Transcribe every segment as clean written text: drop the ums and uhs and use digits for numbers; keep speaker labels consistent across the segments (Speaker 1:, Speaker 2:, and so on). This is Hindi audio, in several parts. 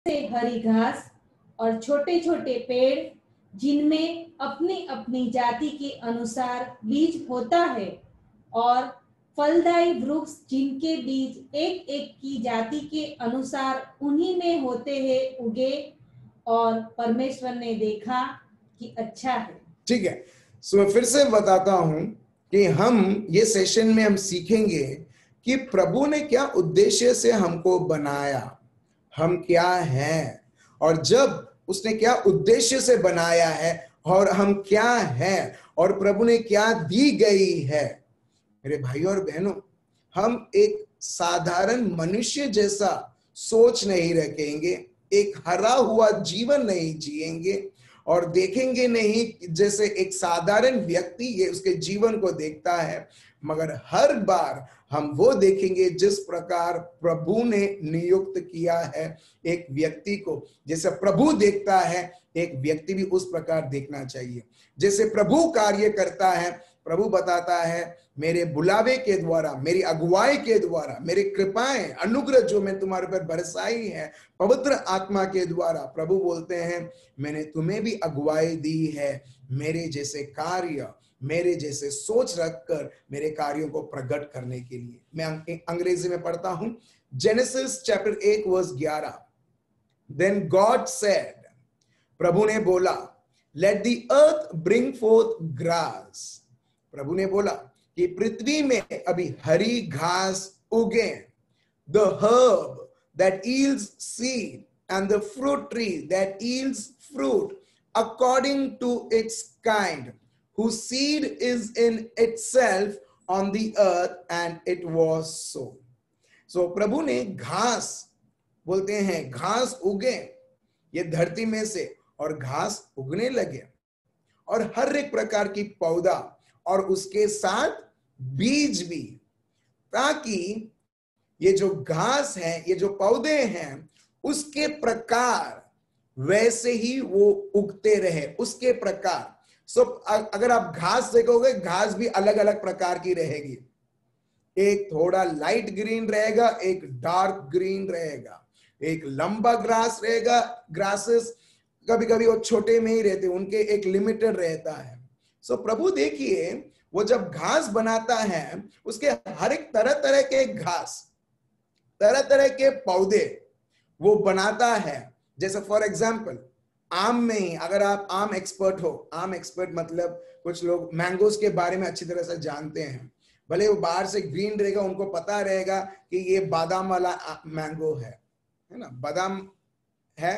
Speaker 1: से हरी घास और छोटे छोटे पेड़ जिनमें अपनी अपनी जाति के अनुसार बीज होता है, और फलदायी वृक्ष जिनके बीज एक एक की जाति के अनुसार उन्हीं में होते हैं, उगे। और परमेश्वर ने देखा कि अच्छा है।
Speaker 2: ठीक है, सो मैं फिर से बताता हूं कि हम ये सेशन में हम सीखेंगे कि प्रभु ने क्या उद्देश्य से हमको बनाया, हम क्या हैं, और जब उसने क्या उद्देश्य से बनाया है और हम क्या हैं और प्रभु ने क्या दी गई है। मेरे भाई और बहनों, हम एक साधारण मनुष्य जैसा सोच नहीं रखेंगे, एक हरा हुआ जीवन नहीं जिएंगे और देखेंगे नहीं जैसे एक साधारण व्यक्ति ये उसके जीवन को देखता है, मगर हर बार हम वो देखेंगे जिस प्रकार प्रभु ने नियुक्त किया है एक व्यक्ति को। जैसे प्रभु देखता है एक व्यक्ति भी उस प्रकार देखना चाहिए। जैसे प्रभु कार्य करता है, प्रभु बताता है मेरे बुलावे के द्वारा, मेरी अगुवाई के द्वारा, मेरी कृपाएं अनुग्रह जो मैं तुम्हारे पर बरसाई है पवित्र आत्मा के द्वारा, प्रभु बोलते हैं मैंने तुम्हें भी अगुवाई दी है मेरे जैसे कार्य, मेरे जैसे सोच रखकर मेरे कार्यों को प्रकट करने के लिए। मैं अंग्रेजी में पढ़ता हूं, Genesis chapter 1 verse 11। Then God said, प्रभु ने बोला, let the earth bring forth grass. प्रभु ने बोला कि पृथ्वी में अभी हरी घास उगे, the herb that yields seed and the fruit tree that yields fruit according to its kind, whose seed is in itself on the earth, and it was so. So प्रभु ने घास, बोलते हैं घास उगे ये धरती में से, और घास उगने लगे और हर एक प्रकार की पौधा और उसके साथ बीज भी, ताकि ये जो घास है, ये जो पौधे हैं, उसके प्रकार वैसे ही वो उगते रहे, उसके प्रकार। सो अगर आप घास देखोगे, घास भी अलग अलग प्रकार की रहेगी। एक थोड़ा लाइट ग्रीन रहेगा, एक डार्क ग्रीन रहेगा, एक लंबा ग्रास रहेगा। ग्रासेस कभी कभी वो छोटे में ही रहते, उनके एक लिमिटेड रहता है। सो प्रभु देखिए, वो जब घास बनाता है, उसके हर एक तरह तरह के घास, तरह तरह के पौधे वो बनाता है। जैसे फॉर एग्जाम्पल आम में ही, अगर आप आम एक्सपर्ट हो, आम एक्सपर्ट मतलब कुछ लोग मैंगोज के बारे में अच्छी तरह से जानते हैं, भले वो बाहर से ग्रीन रहेगा, उनको पता रहेगा कि ये बादाम वाला मैंगो है ना। बादाम है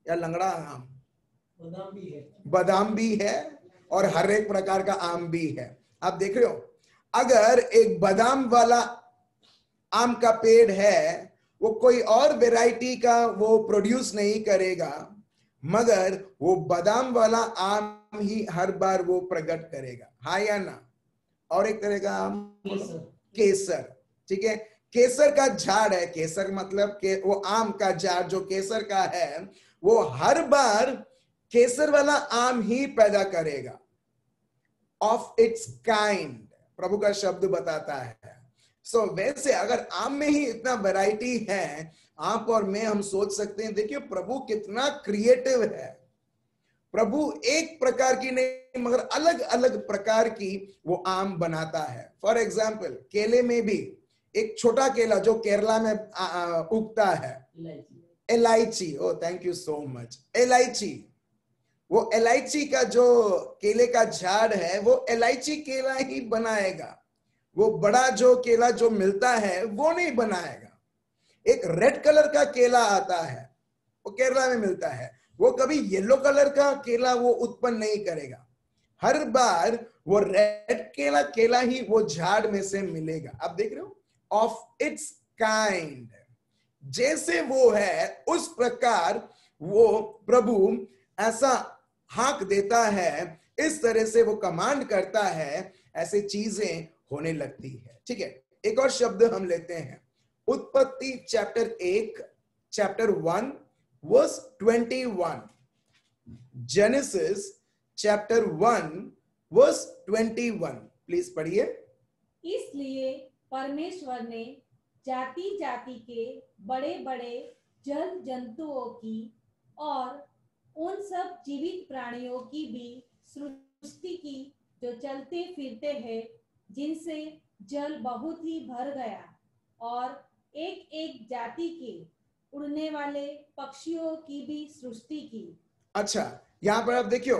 Speaker 2: या लंगड़ा आम?
Speaker 3: बादाम भी है,
Speaker 2: बादाम भी है और हर एक प्रकार का आम भी है। आप देख रहे हो, अगर एक बादाम वाला आम का पेड़ है, वो कोई और वैरायटी का वो प्रोड्यूस नहीं करेगा, मगर वो बादाम वाला आम ही हर बार वो प्रकट करेगा, हाँ या ना। और एक तरह का आम केसर, ठीक है, केसर का झाड़ है, केसर मतलब के वो आम का झाड़ जो केसर का है, वो हर बार केसर वाला आम ही पैदा करेगा, ऑफ इट्स काइंड, प्रभु का शब्द बताता है। सो वैसे अगर आम में ही इतना वैरायटी है, आप और मैं हम सोच सकते हैं, देखिए प्रभु कितना क्रिएटिव है। प्रभु एक प्रकार की नहीं मगर अलग अलग प्रकार की वो आम बनाता है। फॉर एग्जाम्पल केले में भी एक छोटा केला जो केरला में उगता है, इलायची, ओ थैंक यू सो मच, इलायची, वो इलायची का जो केले का झाड़ है वो इलायची केला ही बनाएगा, वो बड़ा जो केला जो मिलता है वो नहीं बनाएगा। एक रेड कलर का केला आता है, वो केरला में मिलता है, वो कभी येलो कलर का केला वो उत्पन्न नहीं करेगा, हर बार वो रेड केला ही वो झाड़ में से मिलेगा। आप देख रहे हो, ऑफ इट्स काइंड, जैसे वो है उस प्रकार वो प्रभु ऐसा हाक देता है, इस तरह से वो कमांड करता है, ऐसे चीजें होने लगती है। ठीक है, एक और शब्द हम लेते हैं, उत्पत्ति chapter 1 chapter 1 verse 21। Genesis chapter 1 verse 21, please पढ़िए।
Speaker 1: इसलिए परमेश्वर ने जाति जाति के बड़े बड़े जल जंतुओं की और उन सब जीवित प्राणियों की भी सृष्टि की जो चलते फिरते हैं, जिनसे जल बहुत ही भर गया, और एक एक जाति के उड़ने वाले पक्षियों की भी सृष्टि की।
Speaker 2: अच्छा, यहां पर आप देखियो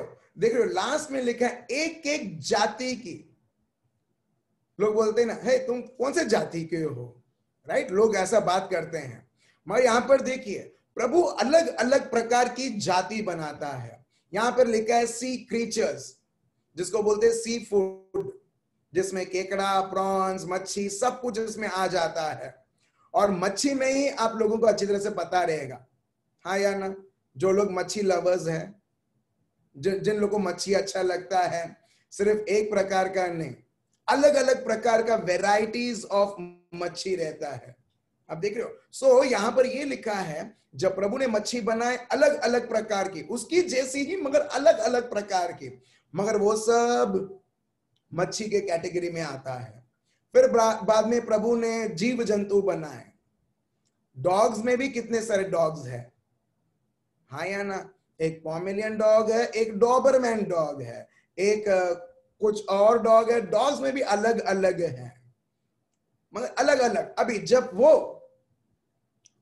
Speaker 2: लास्ट में लिखा है एक एक जाति की। लोग बोलते हैं ना, हे तुम कौन से जाति के हो, राइट? लोग ऐसा बात करते हैं, मगर यहां पर देखिए प्रभु अलग अलग प्रकार की जाति बनाता है। यहां पर लिखा है सी क्रीचर्स, जिसको बोलते हैं सी फूड, जिसमें केकड़ा, प्रॉन्स, मच्छी सब कुछ इसमें आ जाता है। और मच्छी में ही आप लोगों को अच्छी तरह से पता रहेगा, हाँ या ना? जो लोग मच्छी लवर्स हैं, जिन लोगों को मच्छी अच्छा लगता है, सिर्फ एक प्रकार का नहीं, अलग अलग प्रकार का वेराइटीज ऑफ मच्छी रहता है। आप देख रहे हो? सो यहां पर ये लिखा है जब प्रभु ने मच्छी बनाए अलग अलग प्रकार की, उसकी जैसी ही मगर अलग अलग प्रकार की, मगर वो सब मच्छी के कैटेगरी में आता है। फिर बाद में प्रभु ने जीव जंतु बनाए। डॉग्स में भी कितने सारे डॉग्स है, हाँ या ना? एक पॉमेलियन डॉग है, एक डॉबरमैन डॉग है, एक कुछ और डॉग है। डॉग्स में भी अलग अलग है, मगर अलग अलग। अभी जब वो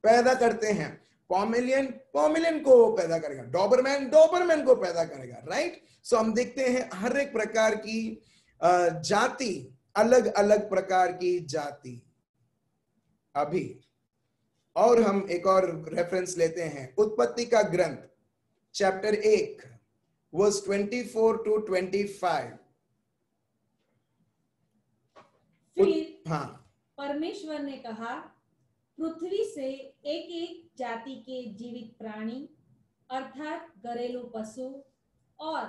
Speaker 2: पैदा करते हैं, पॉमेलियन को पैदा करेगा, डॉबरमैन को पैदा करेगा, राइट? सो हम देखते हैं हर एक प्रकार की जाति, अलग अलग प्रकार की जाति। अभी और हम एक और रेफरेंस लेते हैं, उत्पत्ति का ग्रंथ चैप्टर 1 वर्स 24 to 25।
Speaker 1: फिर
Speaker 2: हाँ,
Speaker 1: परमेश्वर ने कहा, पृथ्वी से एक एक जाति के जीवित प्राणी अर्थात घरेलू पशु और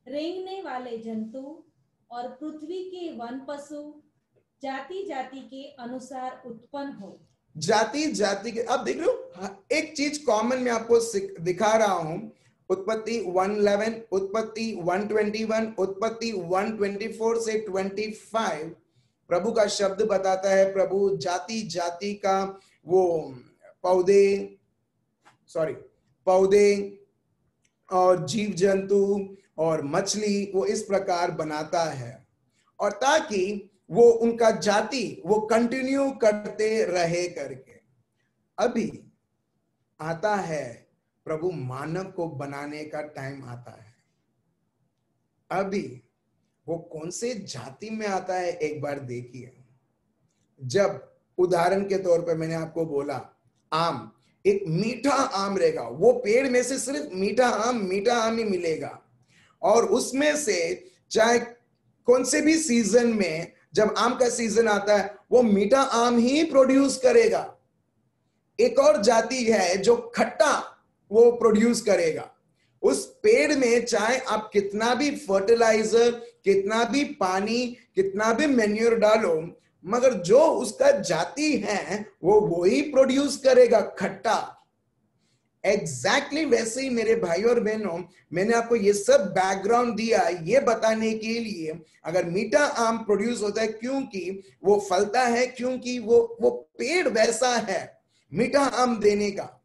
Speaker 1: रेंगने वाले जंतु और पृथ्वी के वन पशु जाति जाति के अनुसार उत्पन्न हो।
Speaker 2: जाति जाति के, अब देख लो एक चीज कॉमन मैं आपको दिखा रहा हूं। उत्पत्ति 1:11, उत्पत्ति 1:21, उत्पत्ति 1:24 से 25 प्रभु का शब्द बताता है। प्रभु जाति जाति का वो पौधे और जीव जंतु और मछली वो इस प्रकार बनाता है, और ताकि वो उनका जाति वो कंटिन्यू करते रहे करके। अभी आता है प्रभु मानव को बनाने का टाइम आता है। अभी वो कौन से जाति में आता है, एक बार देखिए। जब उदाहरण के तौर पर मैंने आपको बोला आम, एक मीठा आम रहेगा, वो पेड़ में से सिर्फ मीठा आम ही मिलेगा, और उसमें से चाहे कौन से भी सीजन में जब आम का सीजन आता है वो मीठा आम ही प्रोड्यूस करेगा। एक और जाति है जो खट्टा वो प्रोड्यूस करेगा। उस पेड़ में चाहे आप कितना भी फर्टिलाइजर, कितना भी पानी, कितना भी मैन्योर डालो, मगर जो उसका जाति है वो ही प्रोड्यूस करेगा, खट्टा। एग्जैक्टली वैसे ही मेरे भाई और बहनों, मैंने आपको ये सब बैकग्राउंड दिया ये बताने के लिए, अगर मीठा आम प्रोड्यूस होता है क्योंकि वो फलता है, क्योंकि वो पेड़ वैसा है मीठा आम देने का।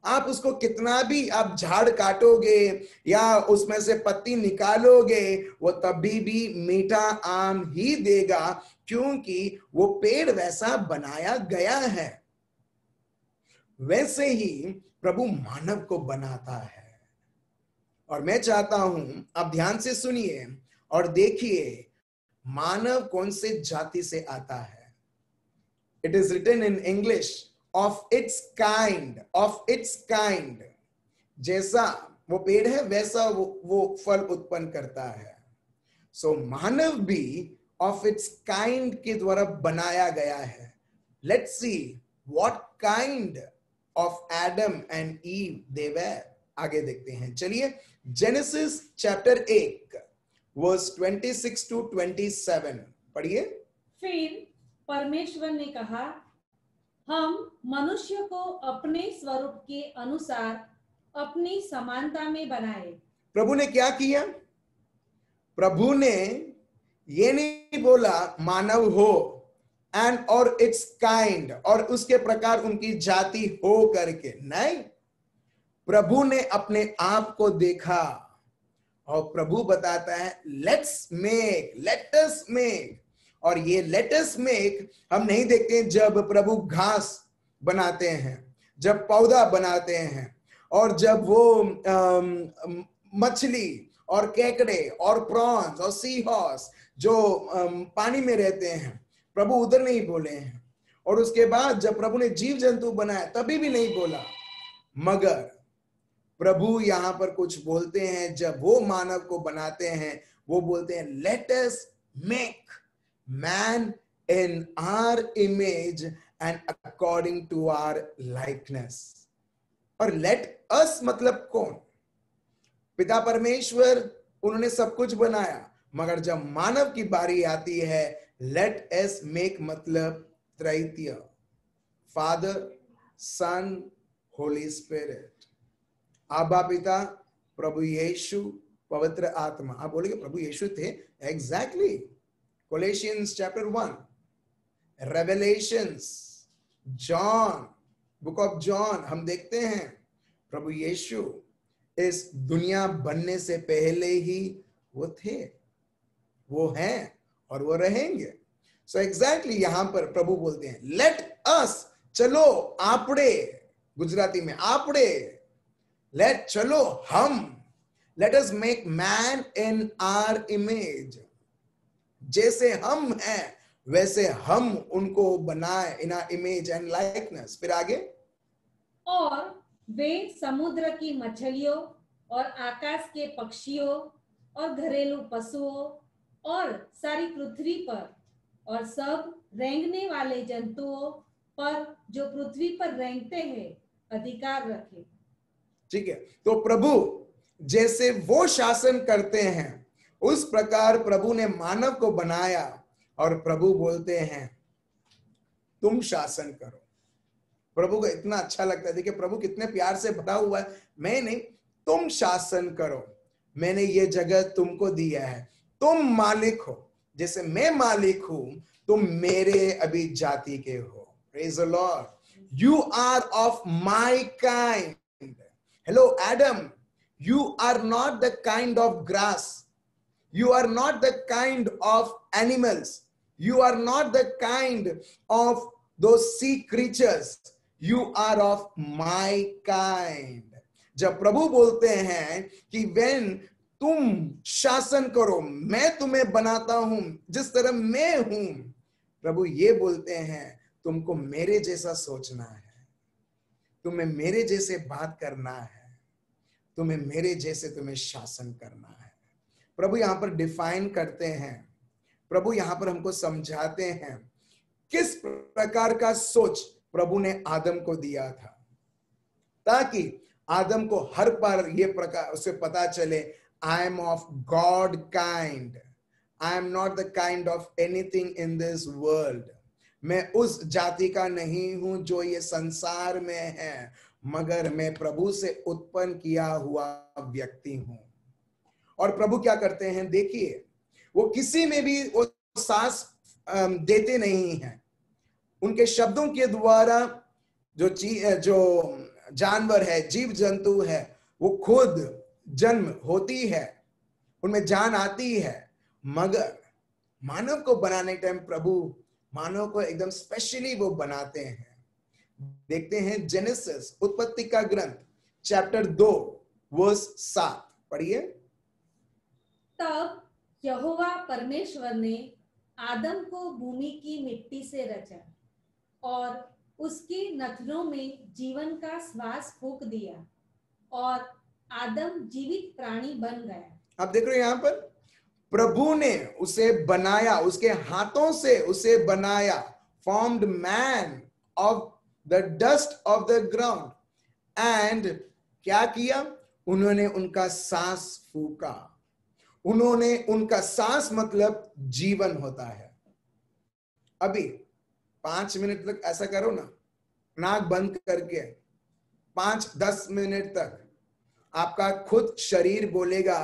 Speaker 2: आप उसको कितना भी आप झाड़ काटोगे या उसमें से पत्ती निकालोगे, वो तभी भी मीठा आम ही देगा, क्योंकि वो पेड़ वैसा बनाया गया है। वैसे ही प्रभु मानव को बनाता है। और मैं चाहता हूं आप ध्यान से सुनिए और देखिए मानव कौन से जाति से आता है। It is written in English, of its kind. जैसा वो पेड़ है वैसा वो फल उत्पन्न करता है। सो मानव भी ऑफ इट्स काइंड के द्वारा बनाया गया है। Let's see what kind of Adam and Eve they were. आगे देखते हैं, चलिए। जेनेसिस चैप्टर 1 वर्स 26 to 27 पढ़िए।
Speaker 1: फिर परमेश्वर ने कहा, हम मनुष्य को अपने स्वरूप के अनुसार अपनी समानता में बनाए।
Speaker 2: प्रभु ने क्या किया? प्रभु ने ये नहीं बोला मानव हो, एंड और इट्स काइंड, और उसके प्रकार उनकी जाति हो करके नहीं, प्रभु ने अपने आप को देखा और प्रभु बताता है let's make, late us make. और ये लेट अस मेक हम नहीं देखते जब प्रभु घास बनाते हैं, जब पौधा बनाते हैं, और जब वो मछली और केकड़े और प्रॉन्स और सी हॉर्स जो पानी में रहते हैं, प्रभु उधर नहीं बोले हैं। और उसके बाद जब प्रभु ने जीव जंतु बनाया तभी भी नहीं बोला, मगर प्रभु यहां पर कुछ बोलते हैं जब वो मानव को बनाते हैं, वो बोलते हैं let us make man in our image and according to our likeness. और लेट अस मतलब कौन? पिता परमेश्वर, उन्होंने सब कुछ बनाया, मगर जब मानव की बारी आती है, लेट अस मेक मतलब त्रैतीय, फादर, सन, होली स्पिरिट, आबा पिता, प्रभु यीशु, पवित्र आत्मा। आप बोलेंगे प्रभु यीशु थे? Exactly. Colossians chapter 1, Revelations, John, book of John, हम देखते हैं प्रभु यीशु इस दुनिया बनने से पहले ही वो थे, वो हैं और वो रहेंगे। सो एग्जैक्टली यहां पर प्रभु बोलते हैं लेट अस, चलो आपड़े, गुजराती में आपड़े, लेट चलो हम, let us make man in our image, जैसे हम हैं वैसे हम उनको बनाए, in our image and likeness. फिर आगे,
Speaker 1: और वे समुद्र की मछलियों और आकाश के पक्षियों और घरेलू पशुओं और सारी पृथ्वी पर और सब रेंगने वाले जंतुओं पर जो पृथ्वी पर रेंगते हैं अधिकार रखे।
Speaker 2: ठीक है, तो प्रभु जैसे वो शासन करते हैं उस प्रकार प्रभु ने मानव को बनाया और प्रभु बोलते हैं तुम शासन करो। प्रभु को इतना अच्छा लगता है, देखिए प्रभु कितने प्यार से भरा हुआ है, मैं नहीं, तुम शासन करो, मैंने ये जगह तुमको दिया है, तुम मालिक हो, जैसे मैं मालिक हूं तुम मेरे अभी जाति के हो। Praise the Lord, you are of my kind. Hello Adam, you are not the kind of grass, you are not the kind of animals, you are not the kind of those sea creatures, you are of my kind। जब प्रभु बोलते हैं कि when तुम शासन करो, मैं तुम्हें बनाता हूं जिस तरह मैं हूं, प्रभु ये बोलते हैं तुमको मेरे जैसा सोचना है, तुम्हें मेरे जैसे बात करना है, तुम्हें मेरे जैसे तुम्हें शासन करना है। प्रभु यहां पर डिफाइन करते हैं, प्रभु यहां पर हमको समझाते हैं किस प्रकार का सोच प्रभु ने आदम को दिया था, ताकि आदम को हर बार ये प्रकार उसे पता चले I am of God kind, I am not the kind of anything in this world. मैं उस जाति का नहीं हूं जो ये संसार में है, मगर मैं प्रभु से उत्पन्न किया हुआ व्यक्ति हूं। और प्रभु क्या करते हैं, देखिए वो किसी में भी वो सांस देते नहीं हैं, उनके शब्दों के द्वारा जो जानवर है, जीव जंतु है, वो खुद जन्म होती है, उनमें जान आती है, मगर मानव को बनाने टाइम प्रभु मानव को एकदम स्पेशली वो बनाते हैं। देखते हैं जेनेसिस, उत्पत्ति का ग्रंथ चैप्टर 2 वर्स 7, पढ़िए।
Speaker 1: तब यहोवा परमेश्वर ने आदम को भूमि की मिट्टी से रचा और उसके नथनों में जीवन का श्वास फूंक दिया और आदम जीवित प्राणी बन गया।
Speaker 2: आप देख रहे हो यहां पर प्रभु ने उसे बनाया, उसके हाथों से उसे बनाया, formed man of the dust of the ground, and क्या किया, उन्होंने उनका सांस फूका। उन्होंने उनका सांस मतलब जीवन होता है। अभी 5 मिनट तक ऐसा करो ना, नाक बंद करके 5-10 मिनट तक आपका खुद शरीर बोलेगा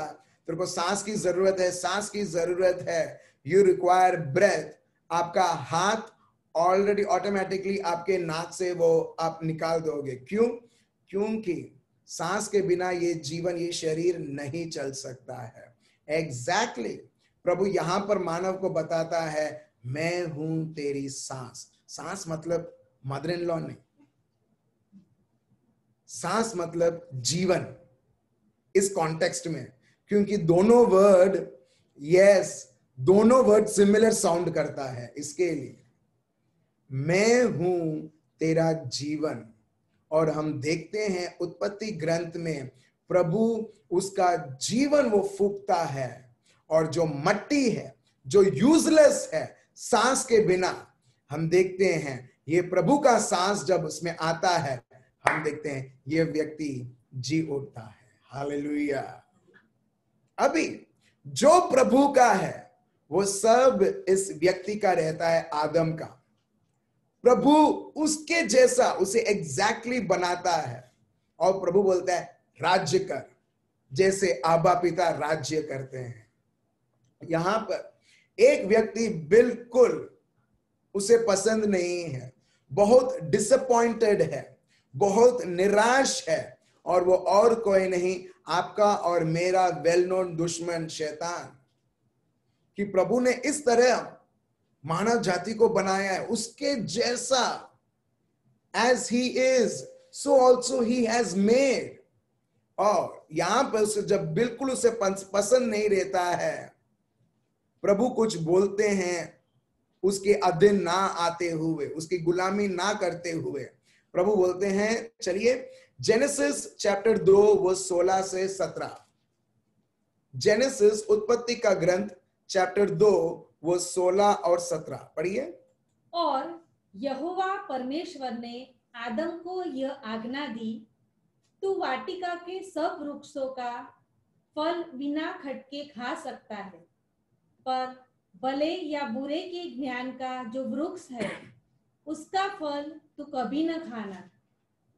Speaker 2: तेरे को सांस की जरूरत है, सांस की जरूरत है, यू रिक्वायर ब्रेथ। आपका हाथ ऑलरेडी ऑटोमेटिकली आपके नाक से वो आप निकाल दोगे। क्यों? क्योंकि सांस के बिना ये जीवन, ये शरीर नहीं चल सकता है। एग्जैक्टली प्रभु यहां पर मानव को बताता है, मैं हूं तेरी सांस। सांस मतलब मदर इन लॉ नहीं, सांस मतलब जीवन इस कॉन्टेक्स्ट में, क्योंकि दोनों वर्ड दोनों वर्ड सिमिलर साउंड करता है। इसके लिए मैं हूं तेरा जीवन। और हम देखते हैं उत्पत्ति ग्रंथ में प्रभु उसका जीवन वो फूंकता है, और जो मट्टी है, जो यूजलेस है सांस के बिना, हम देखते हैं ये प्रभु का सांस जब उसमें आता है, हम देखते हैं ये व्यक्ति जी उठता है। हालेलुया। अभी जो प्रभु का है वो सब इस व्यक्ति का रहता है, आदम का। प्रभु उसके जैसा उसे एग्जैक्टली बनाता है, और प्रभु बोलता है राज्य कर, जैसे आबा पिता राज्य करते हैं। यहां पर एक व्यक्ति बिल्कुल उसे पसंद नहीं है, बहुत डिसअपॉइंटेड है, बहुत निराश है, और वो और कोई नहीं, आपका और मेरा वेल नोन दुश्मन शैतान। कि प्रभु ने इस तरह मानव जाति को बनाया है, उसके जैसा, as he is so also he has made। और यहां पर उसे जब बिल्कुल उसे पसंद नहीं रहता है, प्रभु कुछ बोलते हैं उसके अधीन ना आते हुए, उसकी गुलामी ना करते हुए, प्रभु बोलते हैं चलिए जेनेसिस चैप्टर 2 वर्स 16 से 17। जेनेसिस उत्पत्ति का ग्रंथ चैप्टर 2 वो 16 और 17 पढ़िए।
Speaker 1: और यहोवा परमेश्वर ने आदम को यह आज्ञा दी, तू वाटिका के सब वृक्षों का फल बिना खटके खा सकता है, पर भले या बुरे के ज्ञान का जो वृक्ष है उसका फल तू कभी न खाना,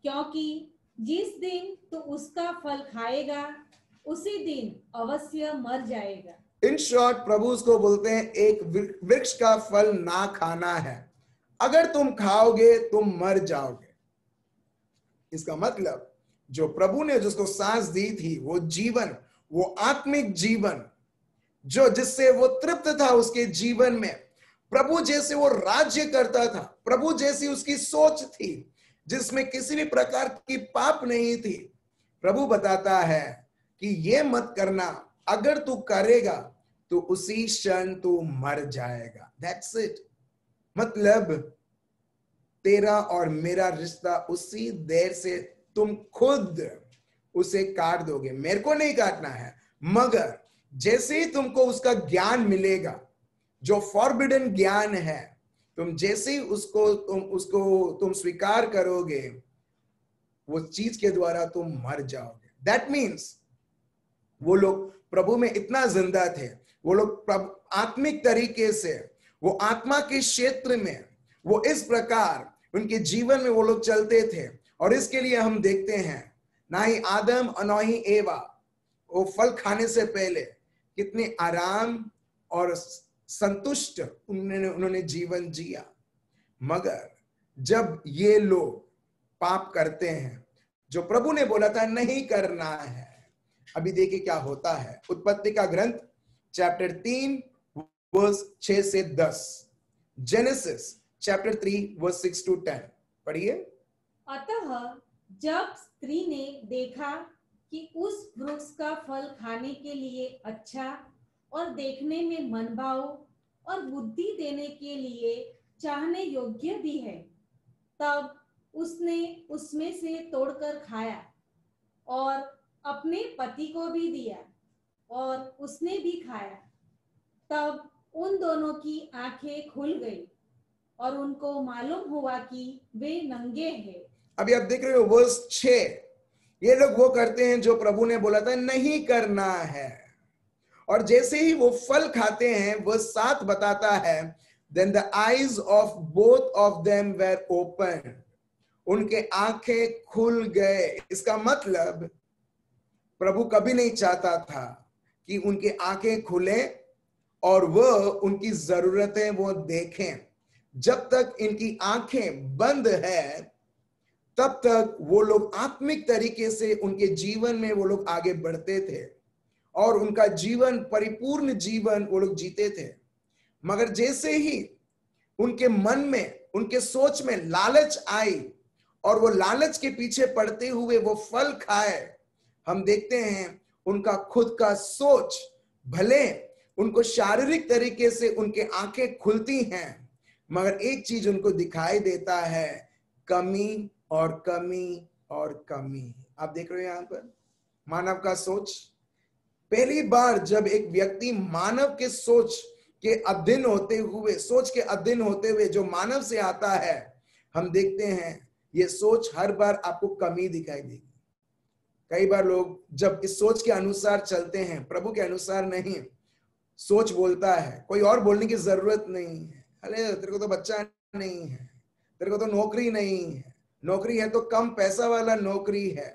Speaker 1: क्योंकि जिस दिन तू उसका फल खाएगा उसी दिन अवश्य मर जाएगा।
Speaker 2: इन शॉर्ट प्रभु उसको बोलते हैं एक वृक्ष का फल ना खाना है, अगर तुम खाओगे तुम मर जाओगे। इसका मतलब जो प्रभु ने जिसको सांस दी थी, वो जीवन, वो आत्मिक जीवन, जो जिससे वो तृप्त था उसके जीवन में, प्रभु जैसे वो राज्य करता था, प्रभु जैसी उसकी सोच थी, जिसमें किसी भी प्रकार की पाप नहीं थी। प्रभु बताता है कि ये मत करना, अगर तू करेगा तो उसी क्षण तू मर जाएगा। That's it. मतलब तेरा और मेरा रिश्ता उसी देर से तुम खुद उसे काट दोगे। मेरे को नहीं काटना है, मगर जैसे ही तुमको उसका ज्ञान मिलेगा, जो फॉरबिडन ज्ञान है, तुम जैसे ही तुम स्वीकार करोगे, वो चीज के द्वारा तुम मर जाओगे। दैट मीन्स वो लोग प्रभु में इतना जिंदा थे, वो लोग आत्मिक तरीके से, वो आत्मा के क्षेत्र में, वो इस प्रकार उनके जीवन में वो लोग चलते थे। और इसके लिए हम देखते हैं ना ही आदम और ना ही एवा वो फल खाने से पहले कितने आराम और संतुष्ट उन्होंने जीवन जिया। मगर जब ये लोग पाप करते हैं, जो प्रभु ने बोला था नहीं करना है, अभी देखिए क्या होता है। उत्पत्ति का ग्रंथ चैप्टर 3 वर्स 6 से 10, जेनेसिस चैप्टर 3 वर्स 6 to 10 पढ़िए।
Speaker 1: अतः जब स्त्री ने देखा कि उस वृक्ष का फल खाने के लिए अच्छा और देखने में मनभाव और बुद्धि देने के लिए चाहने योग्य भी है, तब उसने उसमें से तोड़कर खाया और अपने पति को भी दिया, और उसने भी खाया। तब उन दोनों की आंखें खुल गई और उनको मालूम हुआ कि वे नंगे हैं।
Speaker 2: अभी आप देख रहे हो वर्स 6, ये लोग वो करते हैं जो प्रभु ने बोला था नहीं करना है, और जैसे ही वो फल खाते हैं, वर्स 7 बताता है then the eyes of both of them were opened, उनके आंखें खुल गए। इसका मतलब प्रभु कभी नहीं चाहता था कि उनकी आंखें खुले और वह उनकी जरूरतें वो देखें। जब तक इनकी आंखें बंद है तब तक वो लोग आत्मिक तरीके से उनके जीवन में वो लोग आगे बढ़ते थे और उनका जीवन परिपूर्ण जीवन वो लोग जीते थे। मगर जैसे ही उनके मन में, उनके सोच में लालच आई और वो लालच के पीछे पड़ते हुए वो फल खाए, हम देखते हैं उनका खुद का सोच, भले उनको शारीरिक तरीके से उनके आंखें खुलती हैं, मगर एक चीज उनको दिखाई देता है, कमी और कमी और कमी। आप देख रहे हो यहां पर मानव का सोच। पहली बार जब एक व्यक्ति मानव के सोच के अधीन होते हुए, सोच के अधीन होते हुए जो मानव से आता है, हम देखते हैं ये सोच हर बार आपको कमी दिखाई देगी। कई बार लोग जब इस सोच के अनुसार चलते हैं, प्रभु के अनुसार नहीं, सोच बोलता है, कोई और बोलने की जरूरत नहीं है, अरे तेरे को तो बच्चा नहीं है, तेरे को तो नौकरी नहीं है, नौकरी है तो कम पैसा वाला नौकरी है,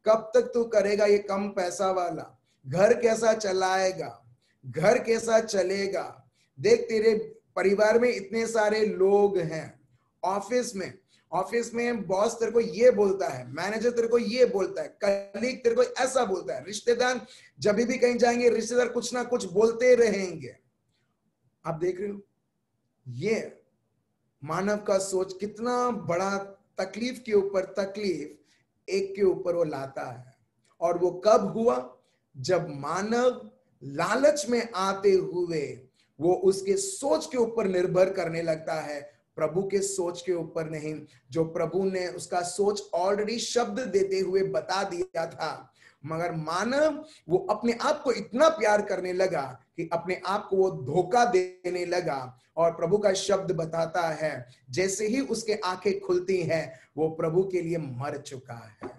Speaker 2: कब तक तू करेगा ये कम पैसा वाला, घर कैसा चलाएगा, घर कैसा चलेगा, देख तेरे परिवार में इतने सारे लोग हैं, ऑफिस में बॉस तेरे को ये बोलता है, मैनेजर तेरे को ये बोलता है, कलीग तेरे को ऐसा बोलता है, रिश्तेदार जब भी कहीं जाएंगे रिश्तेदार कुछ ना कुछ बोलते रहेंगे। आप देख रहे हो ये मानव का सोच कितना बड़ा तकलीफ के ऊपर तकलीफ एक के ऊपर वो लाता है। और वो कब हुआ? जब मानव लालच में आते हुए वो उसके सोच के ऊपर निर्भर करने लगता है, प्रभु के सोच के ऊपर नहीं, जो प्रभु ने उसका सोच ऑलरेडी शब्द देते हुए बता दिया था। मगर मानव वो अपने आप को इतना प्यार करने लगा कि अपने आप को वो धोखा देने लगा। और प्रभु का शब्द बताता है जैसे ही उसके आंखें खुलती हैं वो प्रभु के लिए मर चुका है।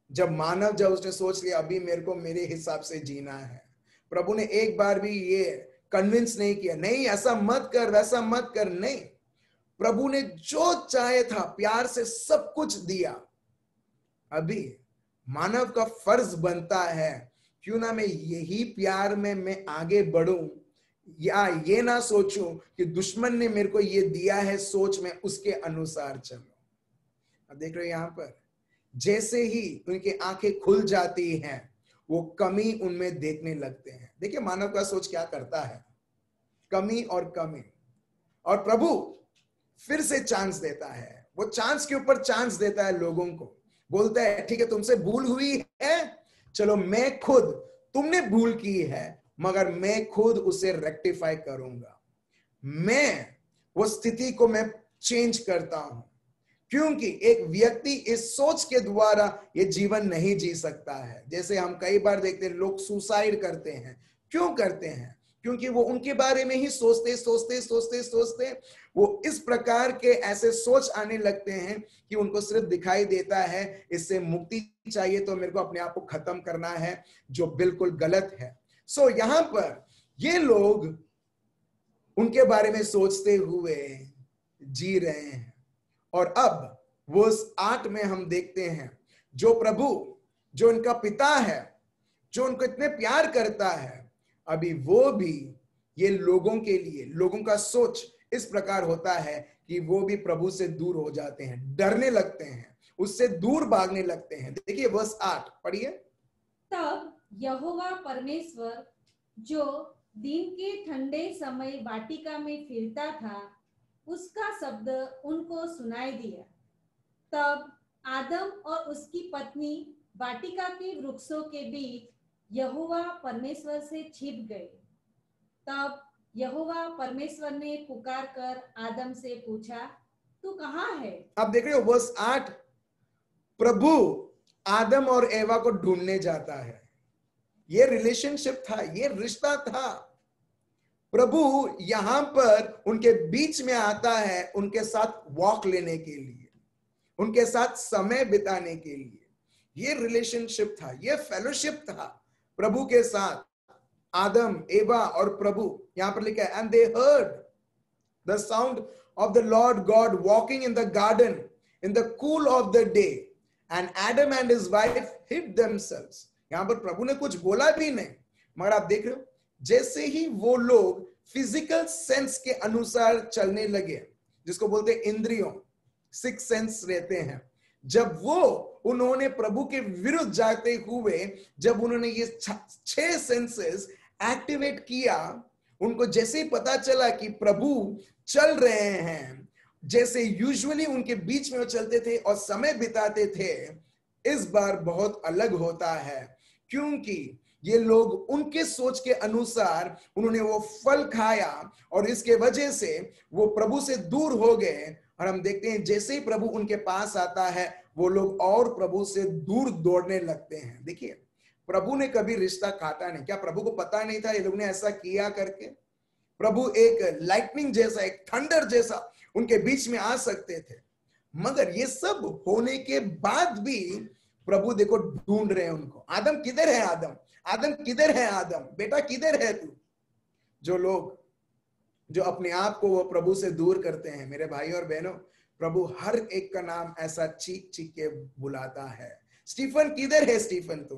Speaker 2: जब उसने सोच लिया अभी मेरे को मेरे हिसाब से जीना है, प्रभु ने एक बार भी ये कन्विंस नहीं किया, नहीं ऐसा मत कर, वैसा मत कर, नहीं, प्रभु ने जो चाहे था प्यार से सब कुछ दिया। अभी मानव का फर्ज बनता है क्यों ना मैं यही प्यार में मैं आगे बढ़ूं, या ये ना सोचूं कि दुश्मन ने मेरे को ये दिया है सोच में उसके अनुसार चलो। अब देख रहे हो यहां पर जैसे ही उनकी आंखें खुल जाती हैं वो कमी उनमें देखने लगते हैं। देखिए मानव का सोच क्या करता है, कमी और कमी। और प्रभु फिर से चांस देता है, वो चांस के ऊपर चांस देता है लोगों को, बोलता है ठीक है तुमसे भूल हुई है, चलो मैं खुद, तुमने भूल की है मगर मैं खुद उसे रेक्टिफाई करूंगा, मैं वो स्थिति को मैं चेंज करता हूं। क्योंकि एक व्यक्ति इस सोच के द्वारा ये जीवन नहीं जी सकता है। जैसे हम कई बार देखते हैं लोग सुसाइड करते हैं, क्यों करते हैं? क्योंकि वो उनके बारे में ही सोचते सोचते सोचते सोचते वो इस प्रकार के ऐसे सोच आने लगते हैं कि उनको सिर्फ दिखाई देता है इससे मुक्ति चाहिए तो मेरे को अपने आप को खत्म करना है, जो बिल्कुल गलत है। सो यहां पर ये लोग उनके बारे में सोचते हुए जी रहे हैं। और अब वर्स 8 में हम देखते हैं जो प्रभु, जो इनका पिता है, जो उनको इतने प्यार करता है, अभी वो भी ये लोगों के लिए, लोगों का सोच इस प्रकार होता है कि वो भी प्रभु से दूर हो जाते हैं, डरने लगते हैं, उससे दूर भागने लगते हैं। देखिए वर्स 8 पढ़िए।
Speaker 1: तब यहोवा परमेश्वर जो दिन के ठंडे समय वाटिका में फिरता था उसका शब्द उनको सुनाई दिया। तब आदम और उसकी पत्नी वाटिका के वृक्षों के बीच यहोवा परमेश्वर से छिप गए। तब यहोवा परमेश्वर ने पुकार कर आदम से पूछा, तू कहाँ है?
Speaker 2: आप देख रहे हो वर्स 8, प्रभु आदम और एवा को ढूंढने जाता है। ये रिलेशनशिप था, ये रिश्ता था। प्रभु यहां पर उनके बीच में आता है उनके साथ वॉक लेने के लिए, उनके साथ समय बिताने के लिए। ये रिलेशनशिप था, ये फेलोशिप था प्रभु के साथ। आदम, एवा और प्रभु, यहां पर लिखा है and they heard the sound of the Lord God walking in the garden in the cool of the day and Adam and his wife hid themselves. यहां पर प्रभु ने कुछ बोला भी नहीं, मगर आप देख रहे हो जैसे ही वो लोग फिजिकल सेंस के अनुसार चलने लगे, जिसको बोलते हैं इंद्रियों, सिक्स सेंस रहते हैं, जब वो उन्होंने प्रभु के विरुद्ध जाते हुए जब उन्होंने ये 6 सेंसेस एक्टिवेट किया, उनको जैसे ही पता चला कि प्रभु चल रहे हैं, जैसे यूजुअली उनके बीच में वो चलते थे और समय बिताते थे, इस बार बहुत अलग होता है, क्योंकि ये लोग उनके सोच के अनुसार उन्होंने वो फल खाया और इसके वजह से वो प्रभु से दूर हो गए। और हम देखते हैं जैसे ही प्रभु उनके पास आता है, वो लोग और प्रभु से दूर दौड़ने लगते हैं। देखिए, प्रभु ने कभी रिश्ता काटा नहीं। क्या प्रभु को पता नहीं था ये लोग ने ऐसा किया करके? प्रभु एक लाइटनिंग जैसा, एक थंडर जैसा उनके बीच में आ सकते थे, मगर ये सब होने के बाद भी प्रभु देखो ढूंढ रहे हैं उनको। आदम किधर है? आदम, आदम किधर है? आदम बेटा किधर है तू? जो लोग जो अपने आप को वो प्रभु से दूर करते हैं, मेरे भाई और बहनों, प्रभु हर एक का नाम ऐसा चीख चीख के बुलाता है। स्टीफन किधर है? स्टीफन तू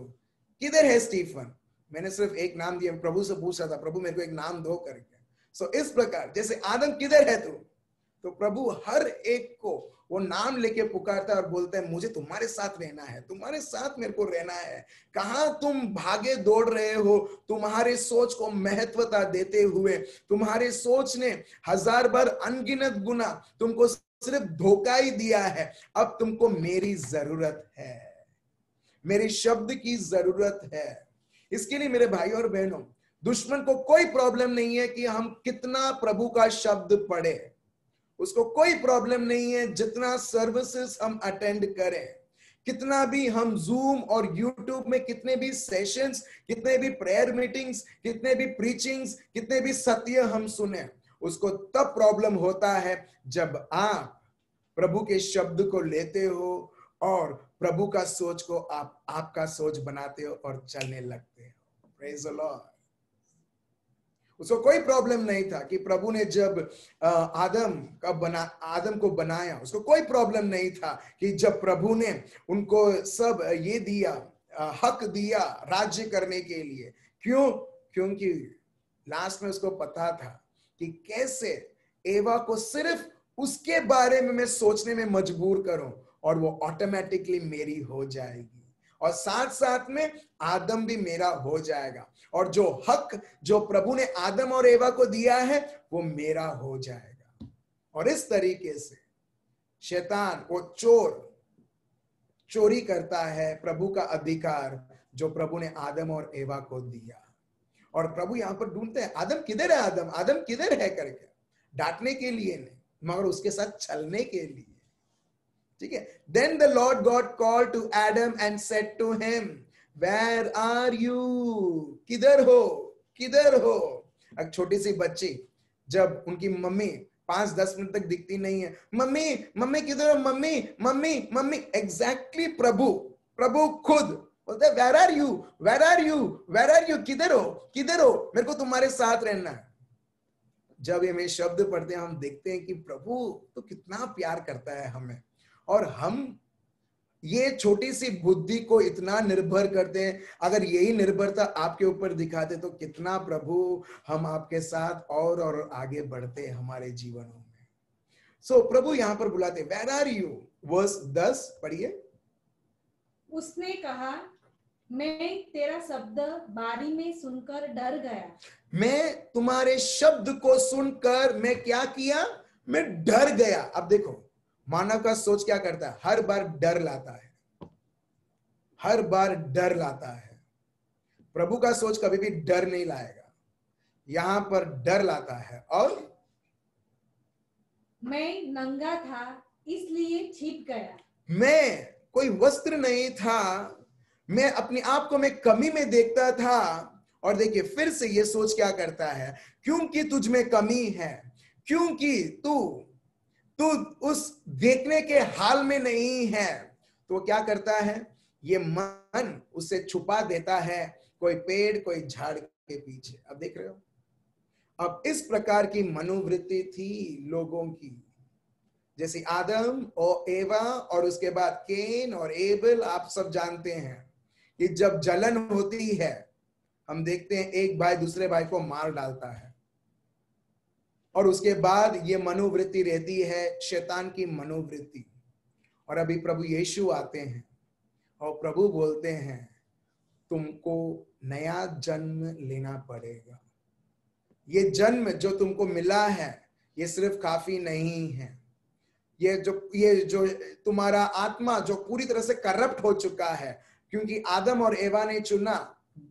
Speaker 2: किधर है? स्टीफन, मैंने सिर्फ एक नाम दिया, प्रभु से पूछा था, प्रभु मेरे को एक नाम दो करके। सो इस प्रकार जैसे आदम किधर है तू, तो प्रभु हर एक को वो नाम लेके पुकारता है और बोलता है मुझे तुम्हारे साथ रहना है, तुम्हारे साथ मेरे को रहना है। कहां तुम भागे दौड़ रहे हो? तुम्हारे सोच को महत्वता देते हुए, तुम्हारे सोच ने 1000 बार अनगिनत गुना तुमको सिर्फ धोखा ही दिया है। अब तुमको मेरी जरूरत है, मेरे शब्द की जरूरत है। इसके लिए मेरे भाई और बहनों, दुश्मन को कोई प्रॉब्लम नहीं है कि हम कितना प्रभु का शब्द पढ़े, उसको कोई प्रॉब्लम नहीं है जितना सर्विसेज हम अटेंड करें, कितना भी हम जूम और यूट्यूब में कितने भी सेशंस, कितने भी प्रेयर मीटिंग्स, कितने भी प्रीचिंग्स, कितने भी सत्य हम सुने। उसको तब प्रॉब्लम होता है जब आप प्रभु के शब्द को लेते हो और प्रभु का सोच को आप आपका सोच बनाते हो और चलने लगते हो। Praise the Lord. उसको कोई प्रॉब्लम नहीं था कि प्रभु ने जब आदम को बनाया, उसको कोई प्रॉब्लम नहीं था कि जब प्रभु ने उनको सब ये दिया, हक दिया राज्य करने के लिए। क्यों? क्योंकि लास्ट में उसको पता था कि कैसे एवा को सिर्फ उसके बारे में मैं सोचने में मजबूर करूं और वो ऑटोमेटिकली मेरी हो जाएगी, और साथ साथ में आदम भी मेरा हो जाएगा, और जो हक जो प्रभु ने आदम और एवा को दिया है वो मेरा हो जाएगा। और इस तरीके से शैतान वो चोरी करता है प्रभु का अधिकार जो प्रभु ने आदम और एवा को दिया। और प्रभु यहां पर ढूंढते हैं आदम किधर है, आदम आदम किधर है करके, डांटने के लिए नहीं मगर उसके साथ चलने के लिए। ठीक है। Then the Lord God called to Adam and said to him, Where are you? किधर हो, किधर हो? एक छोटी सी बच्ची जब उनकी मम्मी 5-10 मिनट तक दिखती नहीं है, मम्मी मम्मी किधर हो, मम्मी मम्मी मम्मी, एग्जैक्टली प्रभु खुद बोलते Where are you? Where are you? Where are you? किधर हो, किधर हो? मेरे को तुम्हारे साथ रहना है। जब ये में शब्द पढ़ते हैं हम देखते हैं कि प्रभु तो कितना प्यार करता है हमें, और हम ये छोटी सी बुद्धि को इतना निर्भर करते हैं। अगर यही निर्भरता आपके ऊपर दिखाते तो कितना प्रभु हम आपके साथ और आगे बढ़ते हमारे जीवनों में। सो प्रभु यहां पर बुलाते, वेयर आर यू? वर्स 10 पढ़िए।
Speaker 1: उसने कहा, मैं तेरा शब्द बारी में सुनकर डर गया।
Speaker 2: मैं तुम्हारे शब्द को सुनकर मैं क्या किया? मैं डर गया। अब देखो मानव का सोच क्या करता है, हर बार डर लाता है, हर बार डर लाता है। प्रभु का सोच कभी भी डर नहीं लाएगा, यहां पर डर लाता है। और
Speaker 1: मैं नंगा था इसलिए छिप गया।
Speaker 2: मैं कोई वस्त्र नहीं था, मैं अपने आप को मैं कमी में देखता था। और देखिए फिर से ये सोच क्या करता है, क्योंकि तुझ में कमी है, क्योंकि तू उस देखने के हाल में नहीं है, तो क्या करता है, ये मन उसे छुपा देता है कोई पेड़ कोई झाड़ के पीछे। अब देख रहे हो, अब इस प्रकार की मनोवृत्ति थी लोगों की, जैसे आदम और एवा और उसके बाद केन और एबल। आप सब जानते हैं कि जब जलन होती है हम देखते हैं एक भाई दूसरे भाई को मार डालता है। और उसके बाद ये मनोवृत्ति रहती है शैतान की मनोवृत्ति। और अभी प्रभु यीशु आते हैं और प्रभु बोलते हैं तुमको नया जन्म लेना पड़ेगा। ये जन्म जो तुमको मिला है ये सिर्फ काफी नहीं है। ये जो तुम्हारा आत्मा जो पूरी तरह से करप्ट हो चुका है, क्योंकि आदम और एवा ने चुना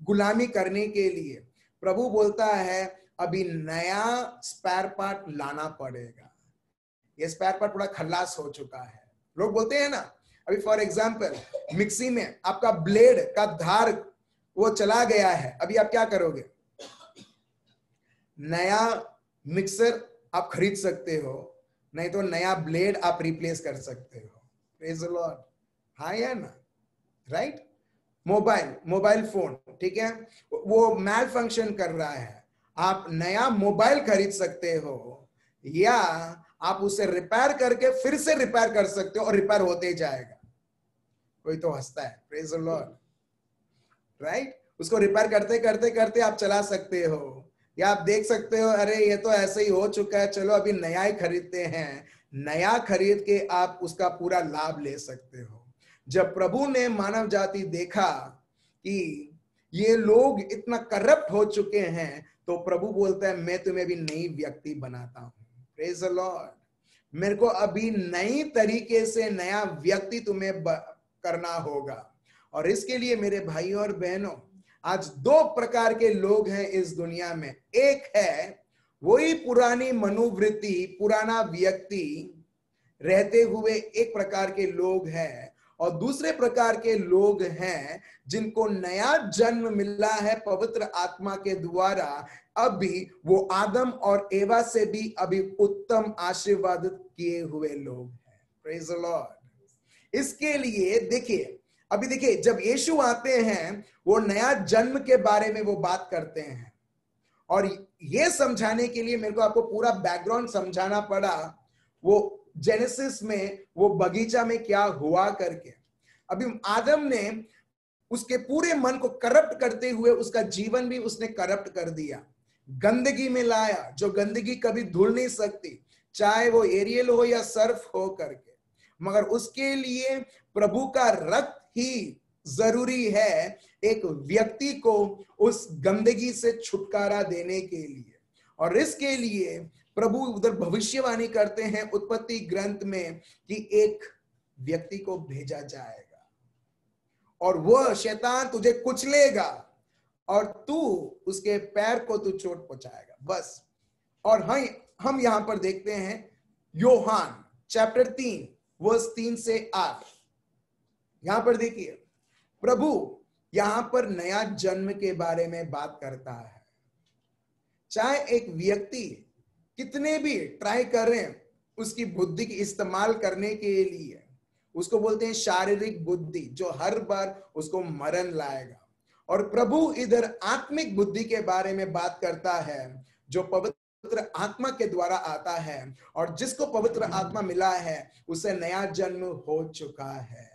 Speaker 2: गुलामी करने के लिए, प्रभु बोलता है अभी नया स्पेयर पार्ट लाना पड़ेगा। ये स्पेयर पार्ट पूरा खल्लास हो चुका है। लोग बोलते हैं ना, अभी फॉर एग्जांपल मिक्सी में आपका ब्लेड का धार वो चला गया है, अभी आप क्या करोगे? नया मिक्सर आप खरीद सकते हो, नहीं तो नया ब्लेड आप रिप्लेस कर सकते हो। Praise the Lord. हाँ या ना? राइट। मोबाइल फोन, ठीक है, वो मैल फंक्शन कर रहा है, आप नया मोबाइल खरीद सकते हो, या आप उसे रिपेयर करके फिर से रिपेयर कर सकते हो और रिपेयर होते जाएगा। कोई तो हंसता है। Praise the Lord. राइट। उसको रिपेयर करते करते करते आप चला सकते हो, या आप देख सकते हो अरे ये तो ऐसे ही हो चुका है, चलो अभी नया ही खरीदते हैं। नया खरीद के आप उसका पूरा लाभ ले सकते हो। जब प्रभु ने मानव जाति देखा कि ये लोग इतना करप्ट हो चुके हैं, तो प्रभु बोलता है मैं तुम्हें भी नई व्यक्ति बनाता हूं। Praise the Lord. मेरे को अभी नई तरीके से नया व्यक्ति तुम्हें करना होगा। और इसके लिए मेरे भाई और बहनों, आज दो प्रकार के लोग हैं इस दुनिया में। एक है वही पुरानी मनोवृत्ति, पुराना व्यक्ति रहते हुए एक प्रकार के लोग हैं, और दूसरे प्रकार के लोग हैं जिनको नया जन्म मिला है पवित्र आत्मा के द्वारा। अभी वो आदम और एवा से भी अभी उत्तम आशीर्वादित किए हुए लोग हैं। Praise the Lord. इसके लिए देखिए, अभी देखिए जब यीशु आते हैं वो नया जन्म के बारे में वो बात करते हैं, और ये समझाने के लिए मेरे को आपको पूरा बैकग्राउंड समझाना पड़ा। वो जेनेसिस में वो बगीचा में क्या हुआ करके, अभी आदम ने उसके पूरे मन को करप्ट करते हुए उसका जीवन भी उसने करप्ट कर दिया, गंदगी में लाया, जो गंदगी कभी धुल नहीं सकती, चाहे वो एरियल हो या सर्फ हो करके। मगर उसके लिए प्रभु का रक्त ही जरूरी है एक व्यक्ति को उस गंदगी से छुटकारा देने के लिए। और इसके लिए प्रभु उधर भविष्यवाणी करते हैं उत्पत्ति ग्रंथ में कि एक व्यक्ति को भेजा जाएगा और वह शैतान तुझे कुचलेगा और तू उसके पैर को तू चोट पहुंचाएगा, बस। और हम यहां पर देखते हैं यूहन्ना चैप्टर 3 वर्स 3 से 8। यहां पर देखिए प्रभु यहां पर नया जन्म के बारे में बात करता है। चाहे एक व्यक्ति कितने भी ट्राई करें उसकी बुद्धि की इस्तेमाल करने के लिए, उसको बोलते हैं शारीरिक बुद्धि, जो हर बार उसको मरण लाएगा। और प्रभु इधर आत्मिक बुद्धि के बारे में बात करता है, जो पवित्र आत्मा के द्वारा आता है, और जिसको पवित्र आत्मा मिला है उसे नया जन्म हो चुका है।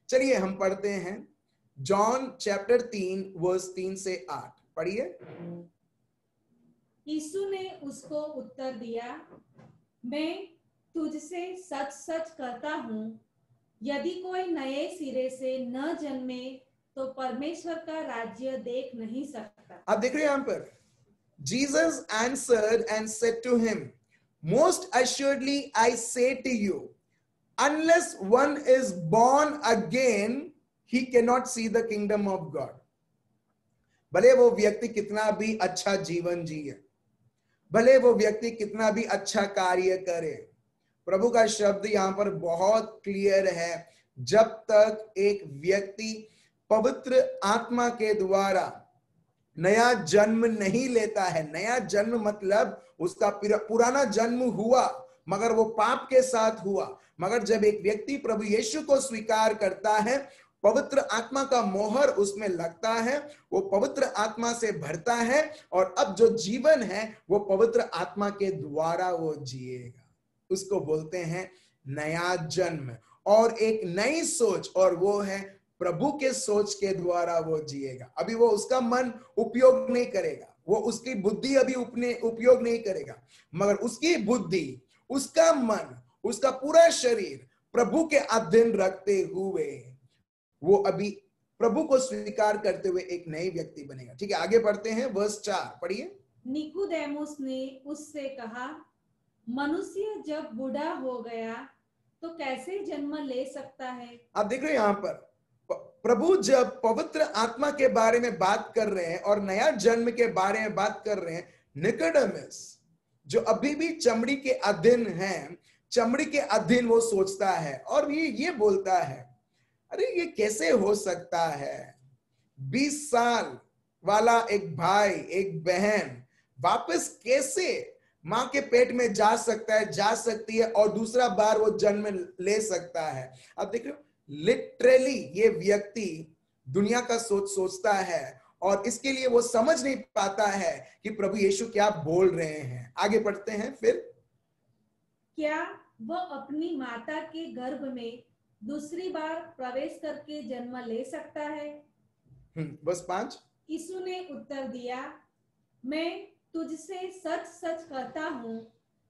Speaker 2: चलिए हम पढ़ते हैं जॉन चैप्टर 3 वर्स 3 से 8। पढ़िए।
Speaker 1: यीशु ने उसको उत्तर दिया, मैं तुझसे सच सच कहता हूँ, यदि कोई नए सिरे से न जन्मे तो परमेश्वर का राज्य देख नहीं सकता।
Speaker 2: आप देख रहे हैं यहां पर, Jesus answered and said to him, most assuredly I say to you, unless one is born again, he cannot see the kingdom of God. भले वो व्यक्ति कितना भी अच्छा जीवन जिए, भले वो व्यक्ति कितना भी अच्छा कार्य करे, प्रभु का शब्द यहां पर बहुत क्लियर है, जब तक एक व्यक्ति पवित्र आत्मा के द्वारा नया जन्म नहीं लेता है। नया जन्म मतलब उसका पुराना जन्म हुआ मगर वो पाप के साथ हुआ, मगर जब एक व्यक्ति प्रभु यीशु को स्वीकार करता है, पवित्र आत्मा का मोहर उसमें लगता है, वो पवित्र आत्मा से भरता है, और अब जो जीवन है वो पवित्र आत्मा के द्वारा वो जिएगा। उसको बोलते हैं नया जन्म और एक नई सोच, और वो है प्रभु के सोच के द्वारा वो जिएगा। अभी वो उसका मन उपयोग नहीं करेगा, वो उसकी बुद्धि अभी उपयोग नहीं करेगा, मगर उसकी बुद्धि, उसका मन, उसका पूरा शरीर प्रभु के अधीन रखते हुए वो अभी प्रभु को स्वीकार करते हुए एक नई व्यक्ति बनेगा। ठीक है, आगे बढ़ते हैं, वर्स 4 पढ़िए।
Speaker 1: निकोदेमुस ने उससे कहा, मनुष्य जब बूढ़ा हो गया तो कैसे जन्म ले सकता है?
Speaker 2: आप देख रहे हैं यहां पर प्रभु जब पवित्र आत्मा के बारे में बात कर रहे हैं और नया जन्म के बारे में बात कर रहे हैं, निकोदेमुस जो अभी भी चमड़ी के अधीन है, चमड़ी के अधीन वो सोचता है और ये बोलता है, अरे ये कैसे हो सकता है? 20 साल वाला एक भाई, एक बहन वापस कैसे मां के पेट में जा सकता है, जा सकती है और दूसरा बार वो जन्म ले सकता है? आप देख रहे हो, लिटरली ये व्यक्ति दुनिया का सोचता है और इसके लिए वो समझ नहीं पाता है कि प्रभु यीशु क्या बोल रहे हैं। आगे बढ़ते हैं, फिर
Speaker 1: क्या वह अपनी माता के गर्भ में दूसरी बार प्रवेश करके जन्म ले सकता है?
Speaker 2: बस 5।
Speaker 1: यीशु ने उत्तर दिया, मैं तुझसे सच सच कहता हूँ,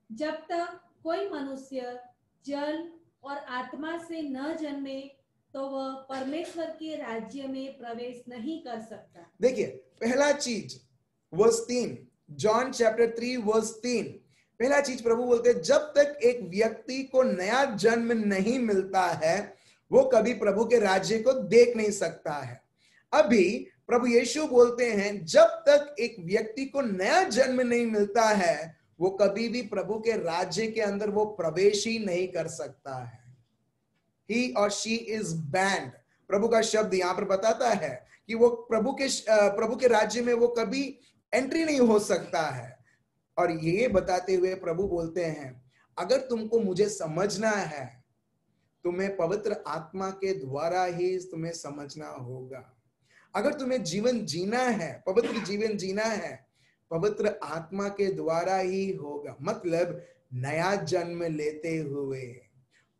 Speaker 1: जब तक कोई मनुष्य जल और आत्मा से न जन्मे तो वह परमेश्वर के राज्य में प्रवेश नहीं कर सकता।
Speaker 2: देखिए, पहला चीज वर्स 3, जॉन चैप्टर 3 वर्स 3, पहला चीज प्रभु बोलते हैं, जब तक एक व्यक्ति को नया जन्म नहीं मिलता है वो कभी प्रभु के राज्य को देख नहीं सकता है। अभी प्रभु यीशु बोलते हैं, जब तक एक व्यक्ति को नया जन्म नहीं मिलता है वो कभी भी प्रभु के राज्य के अंदर वो प्रवेश ही नहीं कर सकता है। He or she is banned। प्रभु का शब्द यहां पर बताता है कि वो प्रभु के राज्य में वो कभी एंट्री नहीं हो सकता है। और ये बताते हुए प्रभु बोलते हैं, अगर तुमको मुझे समझना है तुम्हें पवित्र आत्मा के द्वारा ही तुम्हें समझना होगा। अगर तुम्हें जीवन जीना है, पवित्र जीवन जीना है, पवित्र आत्मा के द्वारा ही होगा। मतलब नया जन्म लेते हुए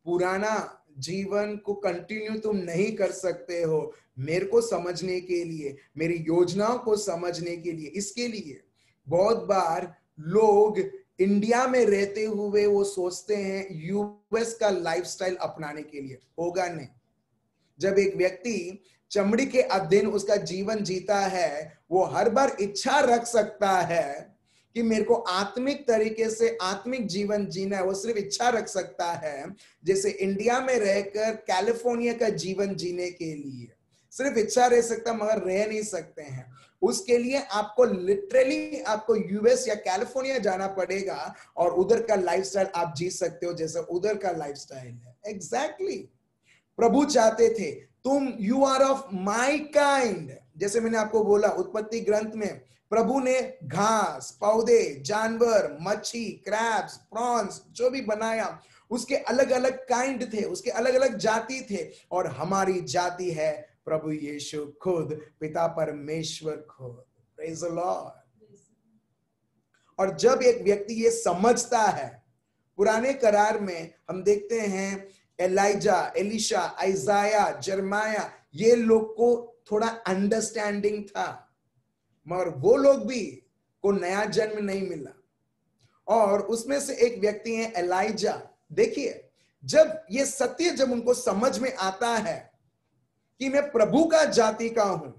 Speaker 2: पुराना जीवन को कंटिन्यू तुम नहीं कर सकते हो। मेरे को समझने के लिए, मेरी योजनाओं को समझने के लिए, इसके लिए बहुत बार लोग इंडिया में रहते हुए वो सोचते हैं यूएस का लाइफस्टाइल अपनाने के लिए। होगा नहीं। जब एक व्यक्ति चमड़ी के अधीन उसका जीवन जीता है वो हर बार इच्छा रख सकता है कि मेरे को आत्मिक तरीके से आत्मिक जीवन जीना है। वो सिर्फ इच्छा रख सकता है, जैसे इंडिया में रहकर कैलिफोर्निया का जीवन जीने के लिए सिर्फ इच्छा रह सकता मगर रह नहीं सकते हैं। उसके लिए आपको लिटरली आपको यूएस या कैलिफोर्निया जाना पड़ेगा और उधर का लाइफस्टाइल आप जी सकते हो जैसे उधर का लाइफस्टाइल है। एग्जैक्टली प्रभु चाहते थे तुम you are of my kind. जैसे मैंने आपको बोला उत्पत्ति ग्रंथ में प्रभु ने घास, पौधे, जानवर, मच्छी, क्रैब्स, प्रॉन्स जो भी बनाया उसके अलग अलग काइंड थे, उसके अलग अलग जाति थे। और हमारी जाति है प्रभु यीशु खुद, पिता परमेश्वर खुद। Praise the Lord. और जब एक व्यक्ति ये समझता है, पुराने करार में हम देखते हैं एलाइजा, एलिशा, आइजाया, जर्माया, ये लोग को थोड़ा अंडरस्टैंडिंग था मगर वो लोग भी को नया जन्म नहीं मिला। और उसमें से एक व्यक्ति है एलाइजा। देखिए जब ये सत्य जब उनको समझ में आता है कि मैं प्रभु का जाति का हूं,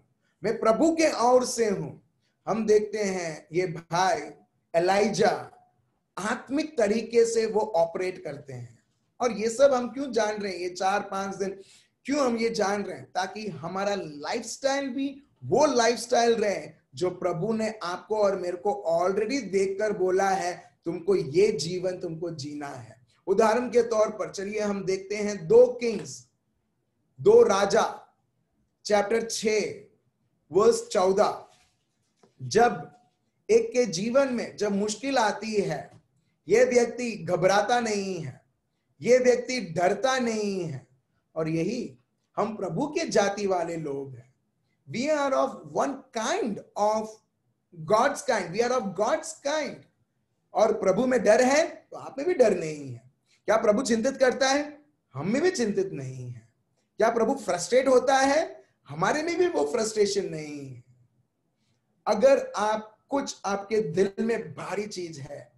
Speaker 2: मैं प्रभु के ओर से हूं, हम देखते हैं ये भाई एलाइजा आत्मिक तरीके से वो ऑपरेट करते हैं। और ये सब हम क्यों जान रहे हैं, ये 4-5 दिन क्यों हम ये जान रहे हैं, ताकि हमारा लाइफस्टाइल भी वो लाइफस्टाइल रहे जो प्रभु ने आपको और मेरे को ऑलरेडी देखकर बोला है तुमको ये जीवन तुमको जीना है। उदाहरण के तौर पर चलिए हम देखते हैं 2 किंग्स, 2 राजा चैप्टर 6 वर्स 14। जब एक के जीवन में जब मुश्किल आती है यह व्यक्ति घबराता नहीं है, यह व्यक्ति डरता नहीं है। और यही हम प्रभु के जाति वाले लोग हैं। We are of one kind of God's kind. We are of God's kind. और प्रभु में डर है तो आप में भी डर नहीं है। क्या प्रभु चिंतित करता है? हम में भी चिंतित नहीं है। क्या प्रभु फ्रस्ट्रेट होता है? हमारे में भी वो फ्रस्ट्रेशन नहीं है। अगर आप कुछ आपके दिल में भारी चीज है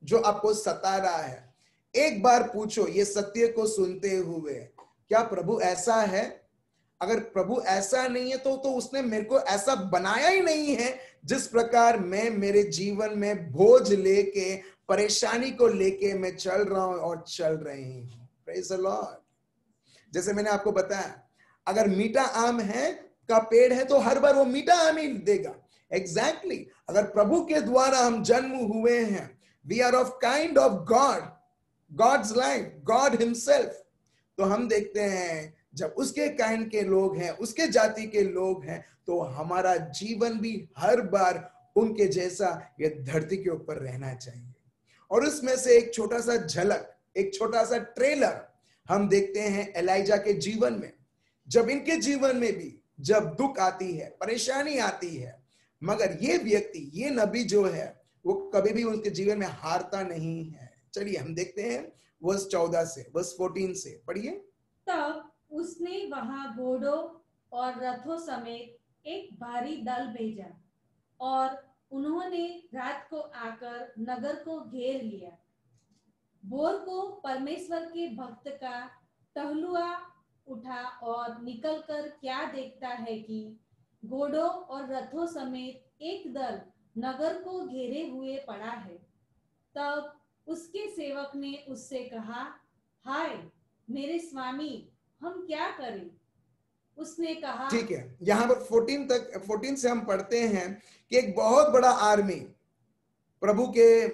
Speaker 2: जो आपको सता रहा है, एक बार पूछो ये सत्य को सुनते हुए, क्या प्रभु ऐसा है? अगर प्रभु ऐसा नहीं है तो उसने मेरे को ऐसा बनाया ही नहीं है जिस प्रकार मैं मेरे जीवन में बोझ लेके, परेशानी को लेके मैं चल रहा हूं और चल रही हूं। Praise the Lord. जैसे मैंने आपको बताया, अगर मीठा आम है का पेड़ है तो हर बार वो मीठा आम ही देगा। एग्जैक्टली अगर प्रभु के द्वारा हम जन्म हुए हैं, we are of kind of God, God's life, God himself, तो हम देखते हैं जब उसके काइंड के लोग हैं, उसके जाति के लोग हैं, तो हमारा जीवन भी हर बार उनके जैसा ये धरती के ऊपर रहना चाहिए। और उसमें से एक छोटा सा झलक, एक छोटा सा ट्रेलर हम देखते हैं एलाइजा के जीवन में। जब इनके जीवन में भी जब दुख आती है, परेशानी आती है, मगर ये व्यक्ति, ये नबी जो है, वो कभी भी उनके जीवन में हारता नहीं है। चलिए हम देखते हैं वर्स 14 से, वर्स 14 से पढ़िए।
Speaker 1: तब उसने वहां घोड़ों और रथों समेत एक भारी दल भेजा और उन्होंने रात को आकर नगर को घेर लिया। भोर को परमेश्वर के भक्त का टहलुआ उठा और निकलकर क्या देखता है कि घोड़ों और रथों समेत एक दल नगर को घेरे हुए पड़ा है। तब उसके सेवक ने उससे कहा, हाय मेरे स्वामी, हम क्या करें? उसने कहा,
Speaker 2: ठीक है, यहां पर 14 से हम पढ़ते हैं कि एक बहुत बड़ा आर्मी प्रभु के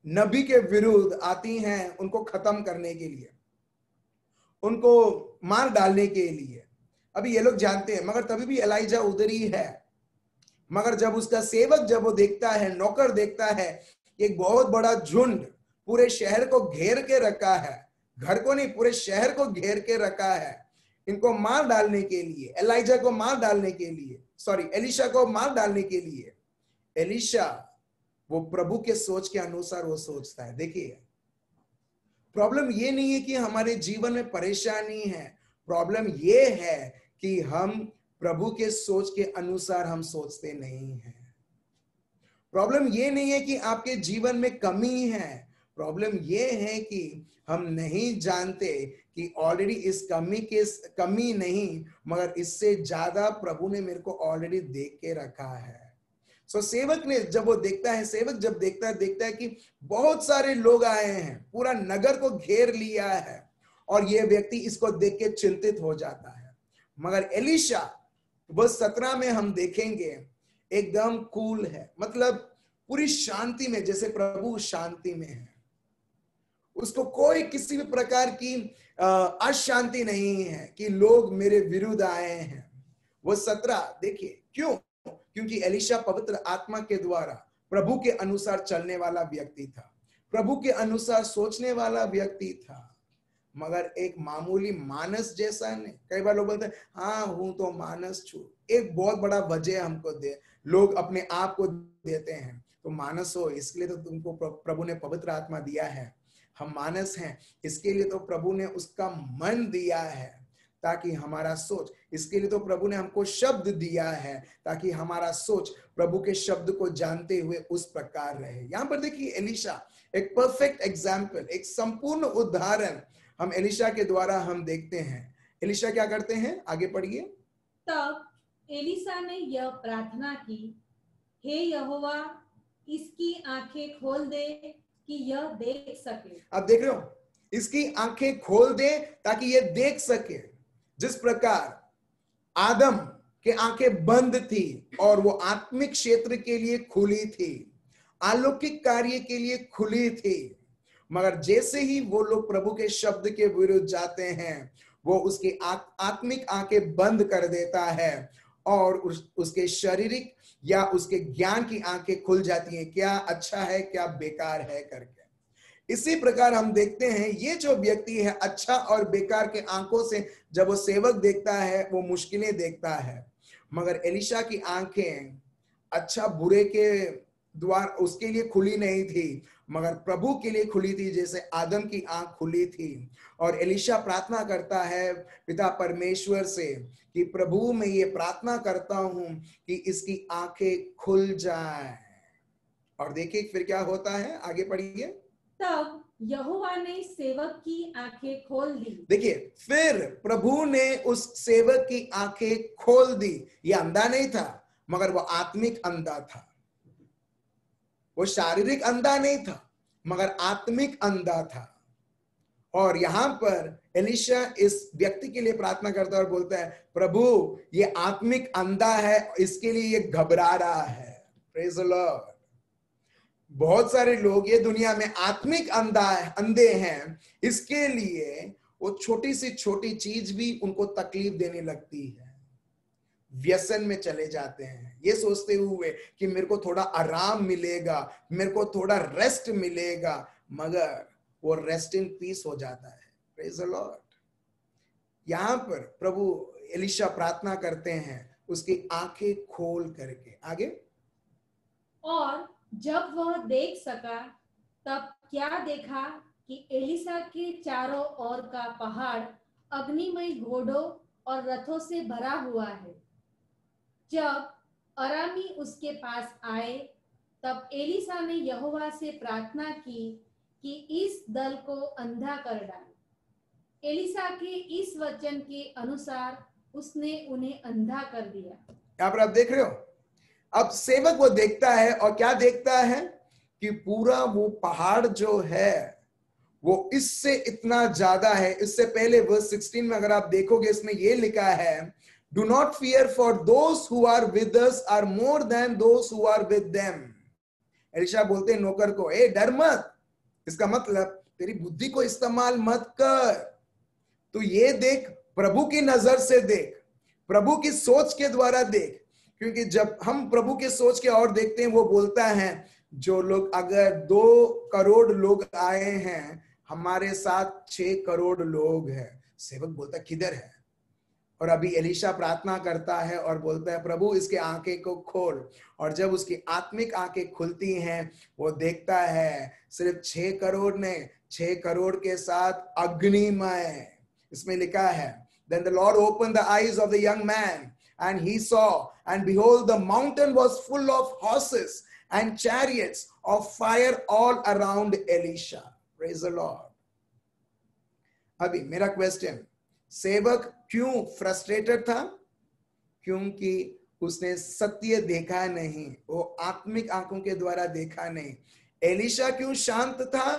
Speaker 2: नबी के विरुद्ध आती हैं, उनको खत्म करने के लिए, उनको मार डालने के लिए। अभी ये लोग जानते हैं, मगर तभी भी एलाइजा उधर ही है। मगर जब उसका सेवक, जब वो देखता है, नौकर देखता है कि एक बहुत बड़ा झुंड पूरे शहर को घेर के रखा है, घर को नहीं पूरे शहर को घेर के रखा है, इनको मार डालने के लिए, एलाइजा को मार डालने के लिए, सॉरी एलिशा को मार डालने के लिए। एलिशा वो प्रभु के सोच के अनुसार वो सोचता है। देखिए प्रॉब्लम ये नहीं है कि हमारे जीवन में परेशानी है, प्रॉब्लम ये है कि हम प्रभु के सोच के अनुसार हम सोचते नहीं हैं। प्रॉब्लम ये नहीं है कि आपके जीवन में कमी है, प्रॉब्लम ये है कि हम नहीं जानते कि ऑलरेडी इस कमी नहीं, मगर इससे ज्यादा प्रभु ने मेरे को ऑलरेडी देख के रखा है। सो सेवक ने जब वो देखता है, सेवक जब देखता है कि बहुत सारे लोग आए हैं, पूरा नगर को घेर लिया है, और ये व्यक्ति इसको देख के चिंतित हो जाता है। मगर एलिशा वर्स 17 में हम देखेंगे एकदम कूल है, मतलब पूरी शांति में, जैसे प्रभु शांति में है, उसको कोई किसी भी प्रकार की अशांति नहीं है कि लोग मेरे विरुद्ध आए हैं। वो 17 देखिए क्यों, क्योंकि एलिशा पवित्र आत्मा के द्वारा प्रभु के अनुसार चलने वाला व्यक्ति था, प्रभु के अनुसार सोचने वाला व्यक्ति था, मगर एक मामूली मानस जैसा नहीं। कई बार लोग बोलते हैं हाँ हूं तो मानस छू, एक बहुत बड़ा वजह हमको दे, लोग अपने आप को देते हैं, तो मानस हो इसलिए तो तुमको प्रभु ने पवित्र आत्मा दिया है, हम मानस हैं इसके लिए तो प्रभु ने उसका मन दिया है ताकि हमारा सोच, इसके लिए तो प्रभु ने हमको शब्द दिया है ताकि हमारा सोच प्रभु के शब्द को जानते हुए उस प्रकार रहे। यहां पर देखिए एलिशा एक परफेक्ट एग्जाम्पल, एक संपूर्ण उदाहरण हम एलिशा के द्वारा हम देखते हैं। एलिशा क्या करते हैं, आगे पढ़िए।
Speaker 1: तब एलिशा ने यह प्रार्थना की, हे यहोवा इसकी आंखें खोल दे कि यह देख सके।
Speaker 2: आप देख रहे हो, इसकी आंखें खोल दे ताकि ये देख सके। जिस प्रकार आदम के आंखें बंद थी और वो आत्मिक क्षेत्र के लिए खुली थी, अलौकिक कार्य के लिए खुली थी, मगर जैसे ही वो लोग प्रभु के शब्द के विरुद्ध जाते हैं, वो उसकी आत्मिक आंखें बंद कर देता है और उसके शारीरिक या उसके ज्ञान की आंखें खुल जाती हैं, क्या अच्छा है क्या बेकार है करके। इसी प्रकार हम देखते हैं ये जो व्यक्ति है अच्छा और बेकार के आंखों से जब वो सेवक देखता है, वो मुश्किलें देखता है, मगर एलिशा की आंखें अच्छा बुरे के द्वार उसके लिए खुली नहीं थी, मगर प्रभु के लिए खुली थी, जैसे आदम की आंख खुली थी। और एलिशा प्रार्थना करता है पिता परमेश्वर से कि प्रभु मैं ये प्रार्थना करता हूं कि इसकी आंखें खुल जाए, और देखिए फिर क्या होता है, आगे पढ़िए।
Speaker 1: तब यहोवा ने सेवक की आंखें खोल दी।
Speaker 2: देखिए फिर प्रभु ने उस सेवक की आंखें खोल दी। ये अंधा नहीं था, मगर वो आत्मिक अंधा था। वो शारीरिक अंधा नहीं था, मगर आत्मिक अंधा था। और यहां पर एलिशा इस व्यक्ति के लिए प्रार्थना करता है और बोलता है, प्रभु ये आत्मिक अंधा है, इसके लिए ये घबरा रहा है। Praise the Lord. बहुत सारे लोग ये दुनिया में आत्मिक अंधे हैं, इसके लिए वो छोटी सी छोटी चीज भी उनको तकलीफ देने लगती है, व्यसन में चले जाते हैं, ये सोचते हुए कि मेरे को थोड़ा आराम मिलेगा, मेरे को थोड़ा रेस्ट मिलेगा, मगर वो रेस्ट इन पीस हो जाता है। Praise the Lord. यहां पर प्रभु एलिशा प्रार्थना करते हैं उसकी आंखें खोल करके। आगे,
Speaker 1: और जब वह देख सका तब क्या देखा कि एलिशा के चारों ओर का पहाड़ अग्निमय घोड़ों और रथों से भरा हुआ है। जब अरामी उसके पास आए तब एलिशा ने यहोवा से प्रार्थना की कि इस दल को अंधा कर डाल। एलिशा के इस वचन के अनुसार उसने उन्हें अंधा कर दिया।
Speaker 2: यहां पर आप देख रहे हो, अब सेवक वो देखता है और क्या देखता है कि पूरा वो पहाड़ जो है वो इससे इतना ज्यादा है। इससे पहले वर्स 16 में अगर आप देखोगे, इसमें ये लिखा है, do not fear for those who are with us are more than those who are with them. Elisha बोलते हैं नौकर को, ए डर मत। इसका मतलब तेरी बुद्धि को इस्तेमाल मत कर, तो ये देख, प्रभु की नजर से देख, प्रभु की सोच के द्वारा देख। क्योंकि जब हम प्रभु के सोच के और देखते हैं, वो बोलता है जो लोग, अगर 2 करोड़ लोग आए हैं, हमारे साथ 6 करोड़ लोग हैं। सेवक बोलता किधर है? और अभी एलिशा प्रार्थना करता है और बोलता है, प्रभु इसके आंखें को खोल। और जब उसकी आत्मिक आंखें खुलती हैं, वो देखता है सिर्फ 6 करोड़ ने, 6 करोड़ के साथ अग्निमय। इसमें लिखा है, then the Lord opened the eyes of the young man and he saw, and behold the mountain was full of horses and chariots of fire all around Elisha. Praise the Lord. अभी मेरा क्वेश्चन, सेवक क्यों फ्रस्ट्रेटेड था? क्योंकि उसने सत्य देखा नहीं, वो आत्मिक आंखों के द्वारा देखा नहीं। एलिशा क्यों शांत था?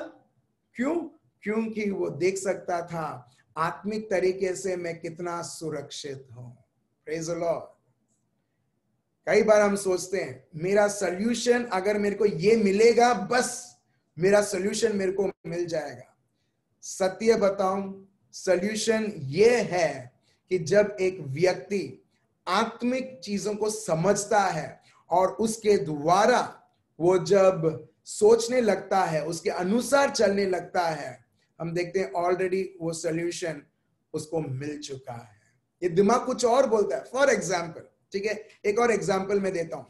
Speaker 2: क्यों? क्योंकि वो देख सकता था आत्मिक तरीके से मैं कितना सुरक्षित हूं। Praise the Lord. कई बार हम सोचते हैं मेरा सॉल्यूशन अगर मेरे को ये मिलेगा, बस मेरा सॉल्यूशन मेरे को मिल जाएगा। सत्य बताऊं, सॉल्यूशन ये है कि जब एक व्यक्ति आत्मिक चीजों को समझता है और उसके द्वारा वो जब सोचने लगता है, उसके अनुसार चलने लगता है, हम देखते हैं ऑलरेडी वो सॉल्यूशन उसको मिल चुका है। ये दिमाग कुछ और बोलता है। फॉर एग्जाम्पल, ठीक है, एक और एग्जाम्पल मैं देता हूं।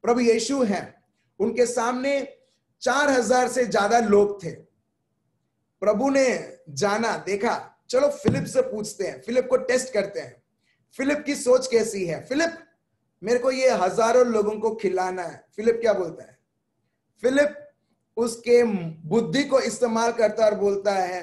Speaker 2: प्रभु यीशु हैं, उनके सामने 4000 से ज्यादा लोग थे। प्रभु ने जाना, देखा, चलो फिलिप से पूछते हैं, फिलिप को टेस्ट करते हैं, फिलिप की सोच कैसी है। फिलिप, मेरे को ये हजारों लोगों को खिलाना है। फिलिप क्या बोलता है? फिलिप उसके बुद्धि को इस्तेमाल करता और बोलता है,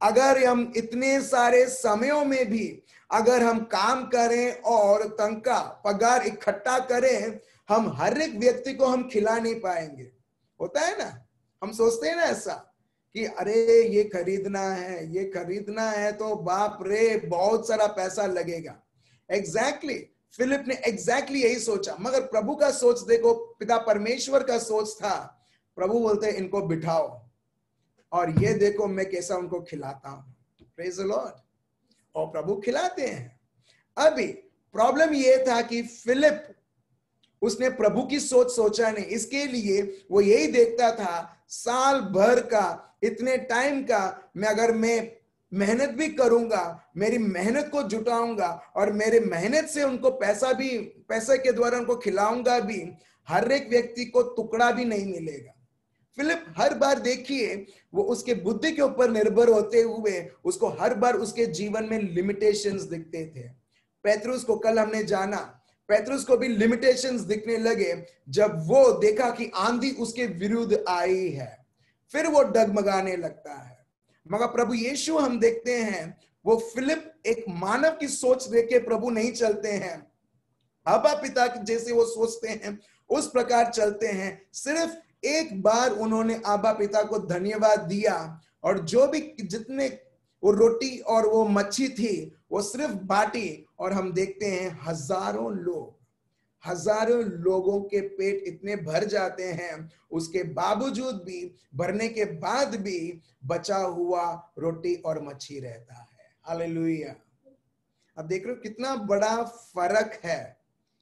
Speaker 2: अगर हम इतने सारे समयों में भी अगर हम काम करें और तनख्वाह पगार इकट्ठा करें, हम हर एक व्यक्ति को हम खिला नहीं पाएंगे। होता है ना, हम सोचते हैं ना ऐसा कि अरे ये खरीदना है, ये खरीदना है, तो बाप रे बहुत सारा पैसा लगेगा। एग्जैक्टली फिलिप ने एग्जैक्टली यही सोचा। मगर प्रभु का सोच देखो, पिता परमेश्वर का सोच था। प्रभु बोलते हैं इनको बिठाओ और ये देखो मैं कैसा उनको खिलाता हूं। Praise the Lord. और प्रभु खिलाते हैं। अभी प्रॉब्लम ये था कि फिलिप, उसने प्रभु की सोच सोचा नहीं। इसके लिए वो यही देखता था, साल भर का, इतने टाइम का, मैं मेहनत भी करूंगा, मेरी मेहनत को जुटाऊंगा और मेरे मेहनत से उनको पैसे के द्वारा उनको खिलाऊंगा भी, हर एक व्यक्ति को टुकड़ा भी नहीं मिलेगा। फिलिप हर बार देखिए, वो उसके बुद्धि के ऊपर निर्भर होते हुए उसको हर बार उसके जीवन में लिमिटेशंस दिखते थे। पेट्रुस को कल हमने जाना, पेट्रुस को भी लिमिटेशंस दिखने लगे जब वो देखा कि आंधी उसके विरुद्ध आई है, फिर वो डगमगाने लगता है। मगर प्रभु यीशु हम देखते हैं वो फिलिप एक मानव की सोच देके प्रभु नहीं चलते हैं, अब्बा पिता जैसे वो सोचते हैं उस प्रकार चलते हैं। सिर्फ एक बार उन्होंने अब्बा पिता को धन्यवाद दिया और जो भी जितने वो रोटी और वो मच्छी थी वो सिर्फ बांटी, और हम देखते हैं हजारों लोगों के पेट इतने भर जाते हैं, उसके बावजूद भी, भरने के बाद भी बचा हुआ रोटी और मच्छी रहता है। हालेलुया। अब देख रहे हो कितना बड़ा फर्क है,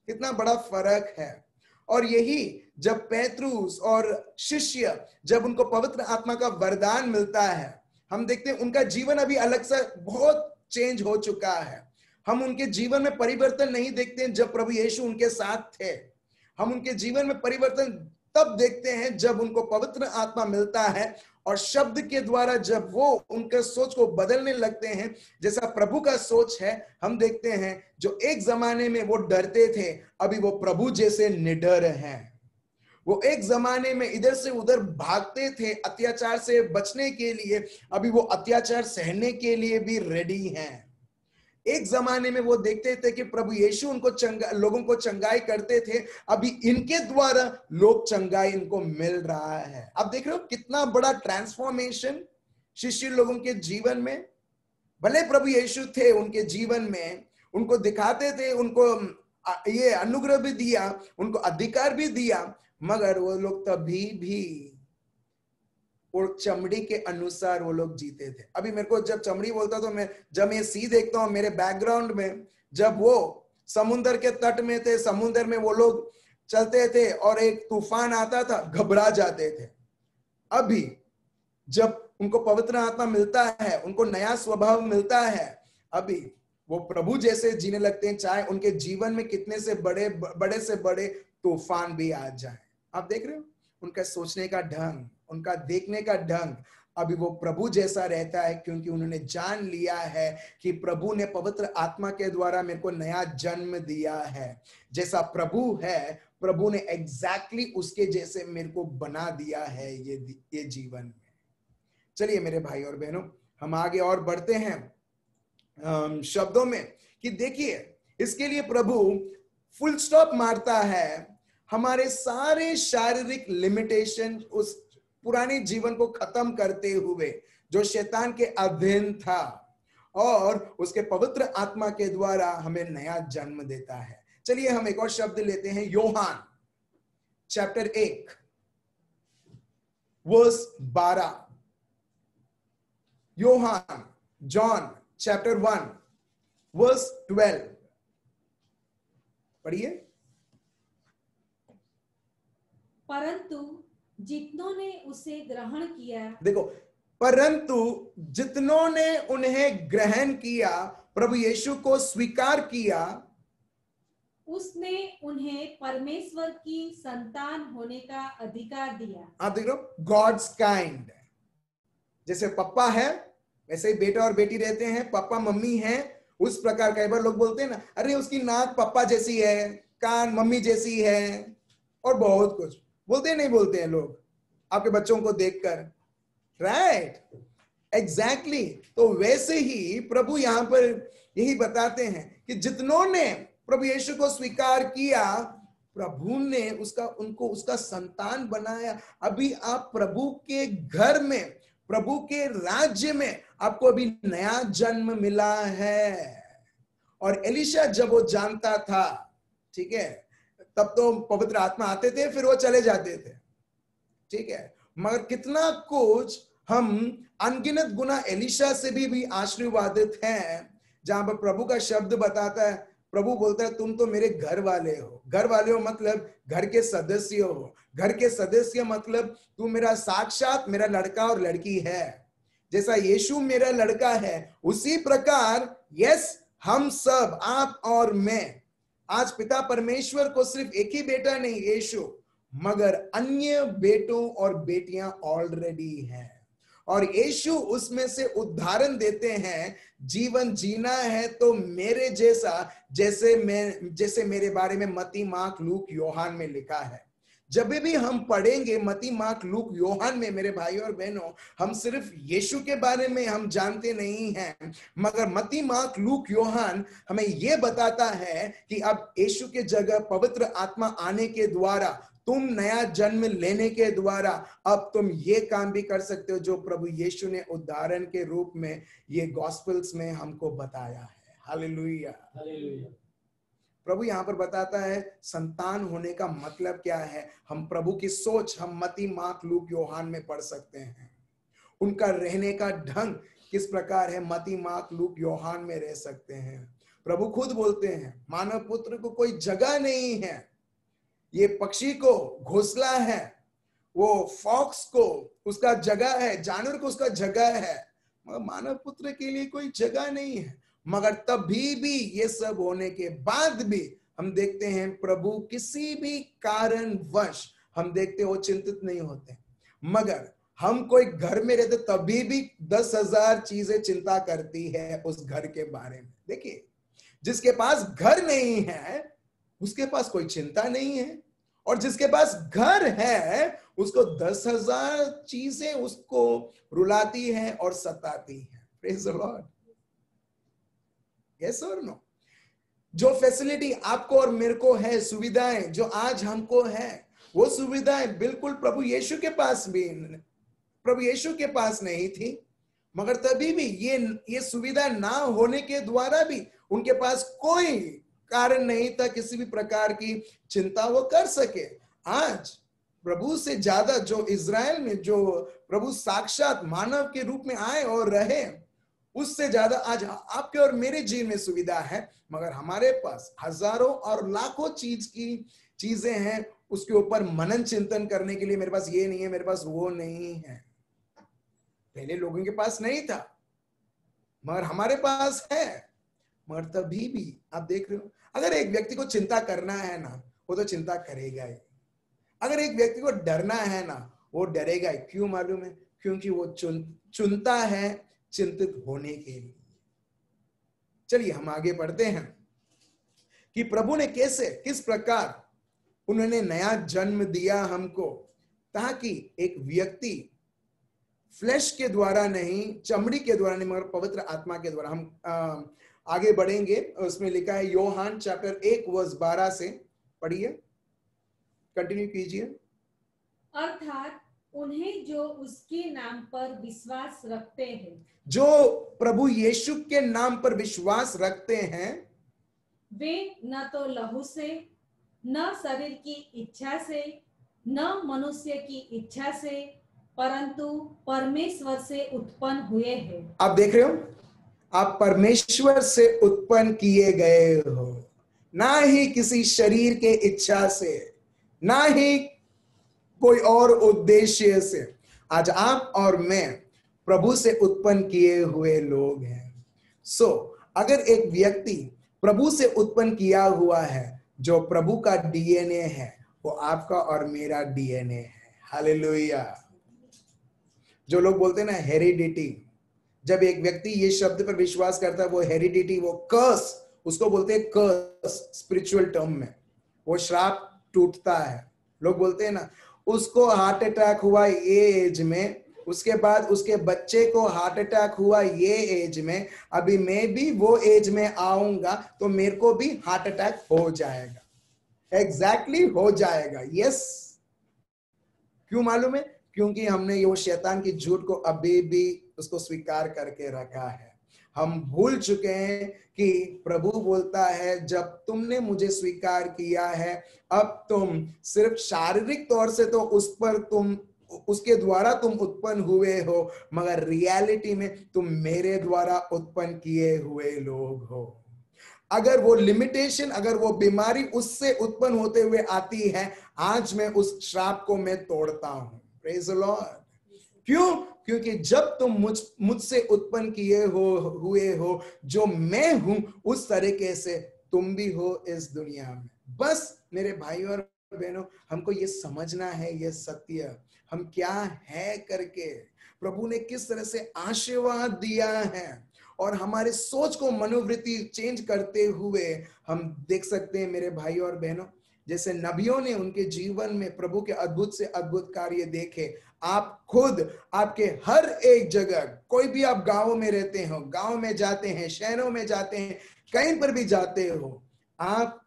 Speaker 2: कितना बड़ा फर्क है। और यही जब पेट्रुस और शिष्य जब उनको पवित्र आत्मा का वरदान मिलता है, हम देखते हैं उनका जीवन अभी अलग सा बहुत चेंज हो चुका है। हम उनके जीवन में परिवर्तन नहीं देखते हैं जब प्रभु यीशु उनके साथ थे, हम उनके जीवन में परिवर्तन तब देखते हैं जब उनको पवित्र आत्मा मिलता है और शब्द के द्वारा जब वो उनके सोच को बदलने लगते हैं जैसा प्रभु का सोच है। हम देखते हैं जो एक जमाने में वो डरते थे अभी वो प्रभु जैसे निडर हैं। वो एक जमाने में इधर से उधर भागते थे अत्याचार से बचने के लिए, अभी वो अत्याचार सहने के लिए भी रेडी हैं। एक जमाने में वो देखते थे कि प्रभु यीशु उनको लोगों को चंगाई करते थे, अभी इनके द्वारा लोग चंगाई इनको मिल रहा है। अब देख रहे हो कितना बड़ा ट्रांसफॉर्मेशन शिष्य लोगों के जीवन में। भले प्रभु यीशु थे उनके जीवन में, उनको दिखाते थे, उनको ये अनुग्रह भी दिया, उनको अधिकार भी दिया, मगर वो लोग तभी भी और चमड़ी के अनुसार वो लोग जीते थे। अभी मेरे को जब चमड़ी बोलता तो मैं जब ये सी देखता हूं मेरे बैकग्राउंड में, जब वो समुद्र के तट में थे, समुद्र में वो लोग चलते थे और एक तूफान आता था, घबरा जाते थे। अभी जब उनको पवित्र आत्मा मिलता है, उनको नया स्वभाव मिलता है, अभी वो प्रभु जैसे जीने लगते हैं, चाहे उनके जीवन में कितने से बड़े से बड़े तूफान भी आ जाए। आप देख रहे हो उनका सोचने का ढंग, उनका देखने का ढंग अभी वो प्रभु जैसा रहता है, क्योंकि उन्होंने जान लिया है कि प्रभु ने पवित्र आत्मा के द्वारा मेरे को नया जन्म दिया है। जैसा प्रभु है, प्रभु ने एग्जैक्टली उसके जैसे मेरे को बना दिया है ये जीवन में। चलिए मेरे भाई और बहनों, हम आगे और बढ़ते हैं शब्दों में कि देखिए इसके लिए प्रभु फुल स्टॉप मारता है हमारे सारे शारीरिक लिमिटेशन, उस पुराने जीवन को खत्म करते हुए जो शैतान के अधीन था, और उसके पवित्र आत्मा के द्वारा हमें नया जन्म देता है। चलिए हम एक और शब्द लेते हैं, यूहन्ना चैप्टर 1 वर्स 12। यूहन्ना जॉन चैप्टर 1 वर्स 12 पढ़िए।
Speaker 1: परंतु जितनों ने उसे ग्रहण किया,
Speaker 2: देखो, परंतु जितनों ने उन्हें ग्रहण किया, प्रभु यीशु को स्वीकार किया,
Speaker 1: उसने उन्हें परमेश्वर की संतान होने का अधिकार दिया।
Speaker 2: आप देख लो, गॉड्स काइंड, जैसे पापा है वैसे ही बेटा और बेटी रहते हैं, पापा मम्मी हैं, उस प्रकार कई बार लोग बोलते हैं ना, अरे उसकी नाक पापा जैसी है, कान मम्मी जैसी है, और बहुत कुछ बोलते हैं, नहीं बोलते हैं लोग आपके बच्चों को देखकर, राइट? एग्जैक्टली। तो वैसे ही प्रभु यहां पर यही बताते हैं कि जितनों ने प्रभु यीशु को स्वीकार किया, प्रभु ने उनको उसका संतान बनाया। अभी आप प्रभु के घर में, प्रभु के राज्य में आपको अभी नया जन्म मिला है। और एलीशा जब वो जानता था, ठीक है, तब तो पवित्र आत्मा आते थे फिर वो चले जाते थे, ठीक है, मगर कितना कुछ हम अनगिनत गुना एलीशा से भी आशीर्वादित हैं, जहां पर प्रभु का शब्द बताता है, प्रभु बोलता है तुम तो मेरे घर वाले हो। घर वाले हो मतलब घर के सदस्य हो। घर के सदस्य मतलब तू मेरा साक्षात मेरा लड़का और लड़की है। जैसा यीशु मेरा लड़का है, उसी प्रकार यस हम सब, आप और मैं, आज पिता परमेश्वर को सिर्फ एक ही बेटा नहीं यीशु, मगर अन्य बेटों और बेटियां ऑलरेडी हैं। और यीशु उसमें से उदाहरण देते हैं, जीवन जीना है तो मेरे जैसा, जैसे मेरे बारे में मत्ती, मार्क, लूक, योहान में लिखा है। जब भी हम पढ़ेंगे मत्ती, मार्क, लूक, योहान में, मेरे भाइयों और बहनों, हम सिर्फ यीशु के बारे में हम जानते नहीं हैं, मगर मत्ती, मार्क, लूक, योहान हमें यह बताता है कि अब यीशु के जगह पवित्र आत्मा आने के द्वारा, तुम नया जन्म लेने के द्वारा अब तुम ये काम भी कर सकते हो जो प्रभु यीशु ने उदाहरण के रूप में ये गॉस्पेल्स में हमको बताया है। Hallelujah,
Speaker 3: hallelujah.
Speaker 2: प्रभु यहां पर बताता है संतान होने का मतलब क्या है। हम प्रभु की सोच हम मत्ती, मार्क, लूक, योहान में पढ़ सकते हैं। उनका रहने का ढंग किस प्रकार है, मत्ती, मार्क, लूक, योहान में रह सकते हैं। प्रभु खुद बोलते हैं मानव पुत्र को कोई जगह नहीं है, ये पक्षी को घोंसला है, वो फॉक्स को उसका जगह है, जानवर को उसका जगह है, मगर मानव पुत्र के लिए कोई जगह नहीं है। मगर तभी भी ये सब होने के बाद भी हम देखते हैं प्रभु किसी भी कारणवश हम देखते हो चिंतित नहीं होते। मगर हम कोई घर में रहते तभी भी 10,000 चीजें चिंता करती है उस घर के बारे में। देखिए, जिसके पास घर नहीं है उसके पास कोई चिंता नहीं है, और जिसके पास घर है उसको 10,000 चीजें उसको रुलाती है और सताती है। Praise the Lord. यस और नो? जो फैसिलिटी आपको और मेरे को है, सुविधाएं जो आज हमको है, वो सुविधाएं बिल्कुल प्रभु यीशु के पास नहीं थी। मगर तभी भी ये सुविधा ना होने के द्वारा भी उनके पास कोई कारण नहीं था किसी भी प्रकार की चिंता वो कर सके। आज प्रभु से ज्यादा जो इज़राइल में जो प्रभु साक्षात मानव के रूप में आए और रहे, उससे ज्यादा आज आपके और मेरे जीवन में सुविधा है। मगर हमारे पास हजारों और लाखों चीजें हैं, उसके ऊपर मनन चिंतन करने के लिए मेरे पास ये नहीं है, मेरे पास वो नहीं है। पहले लोगों के पास नहीं था मगर हमारे पास है। मगर तभी भी आप देख रहे हो, अगर एक व्यक्ति को चिंता करना है ना, वो तो चिंता करेगा ही। अगर एक व्यक्ति को डरना है ना, वो डरेगा ही। क्यों मालूम है? क्योंकि वो चुनता है चिंतित होने के लिए। चलिए हम आगे बढ़ते हैं कि प्रभु ने किस प्रकार उन्होंने नया जन्म दिया हमको, ताकि एक व्यक्ति फ्लैश के द्वारा नहीं, चमड़ी के द्वारा नहीं, मगर पवित्र आत्मा के द्वारा। हम आगे बढ़ेंगे। उसमें लिखा है योहान चैप्टर 1 वर्स 12 से, पढ़िए, कंटिन्यू कीजिए।
Speaker 1: अर्थात उन्हें जो उसके नाम पर विश्वास रखते हैं,
Speaker 2: जो प्रभु यीशु के नाम पर विश्वास रखते हैं,
Speaker 1: वे न तो लहू से, न शरीर की इच्छा से, न मनुष्य की इच्छा से, परंतु परमेश्वर से उत्पन्न हुए हैं।
Speaker 2: आप देख रहे हो, आप परमेश्वर से उत्पन्न किए गए हो, ना ही किसी शरीर के इच्छा से, ना ही कोई और उद्देश्य से। आज आप और मैं प्रभु से उत्पन्न किए हुए लोग हैं। अगर एक व्यक्ति प्रभु से उत्पन्न किया हुआ है, जो प्रभु का डीएनए है, वो आपका और मेरा डीएनए है। हालेलुया। जो लोग बोलते हैं ना हेरिडिटी, जब एक व्यक्ति ये शब्द पर विश्वास करता है, वो हेरिडिटी, वो कर्स, उसको बोलते हैं कर्स स्पिरिचुअल टर्म में, वो श्राप टूटता है। लोग बोलते हैं ना, उसको हार्ट अटैक हुआ ये एज में, उसके बाद उसके बच्चे को हार्ट अटैक हुआ ये एज में, अभी मैं भी वो एज में आऊंगा तो मेरे को भी हार्ट अटैक हो जाएगा। एग्जैक्टली हो जाएगा। यस। क्यों मालूम है? क्योंकि हमने वो शैतान की झूठ को अभी भी उसको स्वीकार करके रखा है। हम भूल चुके हैं कि प्रभु बोलता है, जब तुमने मुझे स्वीकार किया है, अब तुम सिर्फ शारीरिक तौर से तो उसके द्वारा तुम उत्पन्न हुए हो, मगर रियलिटी में तुम मेरे द्वारा उत्पन्न किए हुए लोग हो। अगर वो लिमिटेशन, अगर वो बीमारी उससे उत्पन्न होते हुए आती है, आज मैं उस श्राप को मैं तोड़ता हूं। Praise the Lord. क्यों? क्योंकि जब तुम मुझसे उत्पन्न किए हुए हो, जो मैं हूं उस तरीके से तुम भी हो इस दुनिया में। बस मेरे भाई और बहनों, हमको ये समझना है, ये सत्य हम क्या है करके। प्रभु ने किस तरह से आशीर्वाद दिया है, और हमारे सोच को मनोवृत्ति चेंज करते हुए हम देख सकते हैं मेरे भाई और बहनों, जैसे नबियों ने उनके जीवन में प्रभु के अद्भुत से अद्भुत कार्य देखे। आप खुद आपके हर एक जगह, कोई भी आप गांवों में रहते हो, गांव में जाते हैं, शहरों में जाते हैं, कहीं पर भी जाते हो, आप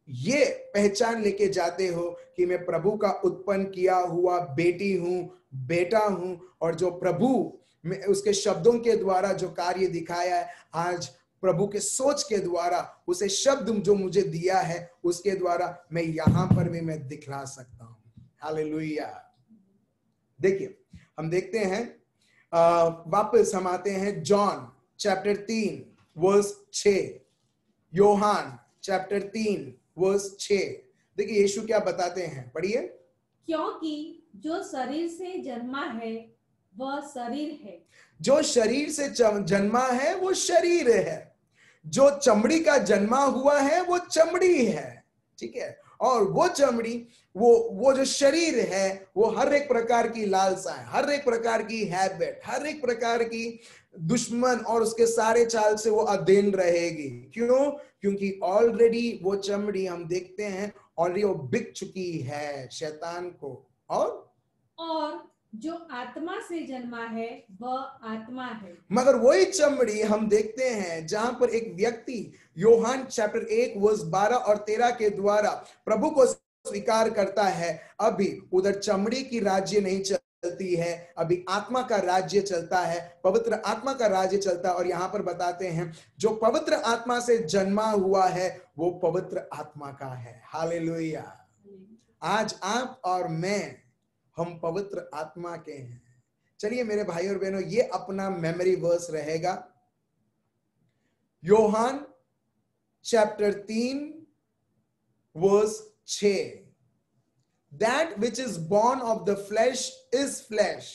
Speaker 2: ये पहचान लेके जाते हो कि मैं प्रभु का उत्पन्न किया हुआ बेटी हूं, बेटा हूं, और जो प्रभु में उसके शब्दों के द्वारा जो कार्य दिखाया है, आज प्रभु के सोच के द्वारा उसे शब्द जो मुझे दिया है उसके द्वारा मैं यहां पर भी मैं दिखला सकता हूं। हालेलुया। देखिए हम देखते हैं, वापस हम आते हैं जॉन चैप्टर 3 वर्स 6, योहान चैप्टर 3 वर्स 6। देखिए यीशु क्या बताते हैं, पढ़िए।
Speaker 1: क्योंकि जो शरीर से जन्मा है वह शरीर है,
Speaker 2: जो शरीर से जन्मा है वो शरीर है, जो चमड़ी का जन्मा हुआ है वो चमड़ी है, ठीक है। और वो चमड़ी, वो जो शरीर है, वो हर एक प्रकार की लालसा है, हर एक प्रकार की हैबिट, हर एक प्रकार की दुश्मन और उसके सारे चाल से वो अधीन रहेगी। क्यों? क्योंकि ऑलरेडी वो चमड़ी हम देखते हैं ऑलरेडी वो बिक चुकी है शैतान को। और
Speaker 1: जो आत्मा से जन्मा है वह आत्मा है।
Speaker 2: मगर वही चमड़ी हम देखते हैं जहां पर एक व्यक्ति योहान चैप्टर 1 वर्स 12 और 13 के द्वारा प्रभु को स्वीकार करता है, अभी उधर चमड़ी की राज्य नहीं चलती है, अभी आत्मा का राज्य चलता है, पवित्र आत्मा का राज्य चलता है। और यहां पर बताते हैं जो पवित्र आत्मा से जन्मा हुआ है वो पवित्र आत्मा का है। हालेलुया। आज आप और मैं, हम पवित्र आत्मा के हैं। चलिए मेरे भाई और बहनों, ये अपना मेमोरी वर्स रहेगा, योहान chapter 3 verse 6। That which is born of the flesh is flesh,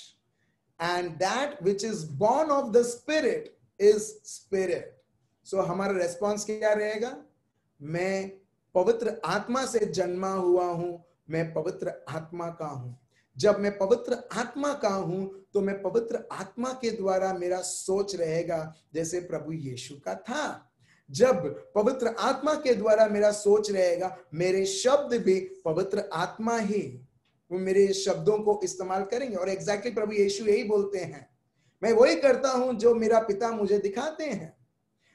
Speaker 2: and that which is born of the spirit is spirit. So हमारा रेस्पॉन्स क्या रहेगा? मैं पवित्र आत्मा से जन्मा हुआ हूं, मैं पवित्र आत्मा का हूं। जब मैं पवित्र आत्मा का हूं तो मैं पवित्र आत्मा के द्वारा मेरा सोच रहेगा जैसे प्रभु यीशु का था। जब पवित्र आत्मा के द्वारा मेरा सोच रहेगा, मेरे शब्द भी पवित्र आत्मा ही वो मेरे शब्दों को इस्तेमाल करेंगे। और एग्जैक्टली प्रभु यीशु यही बोलते हैं, मैं वही करता हूं जो मेरा पिता मुझे दिखाते हैं,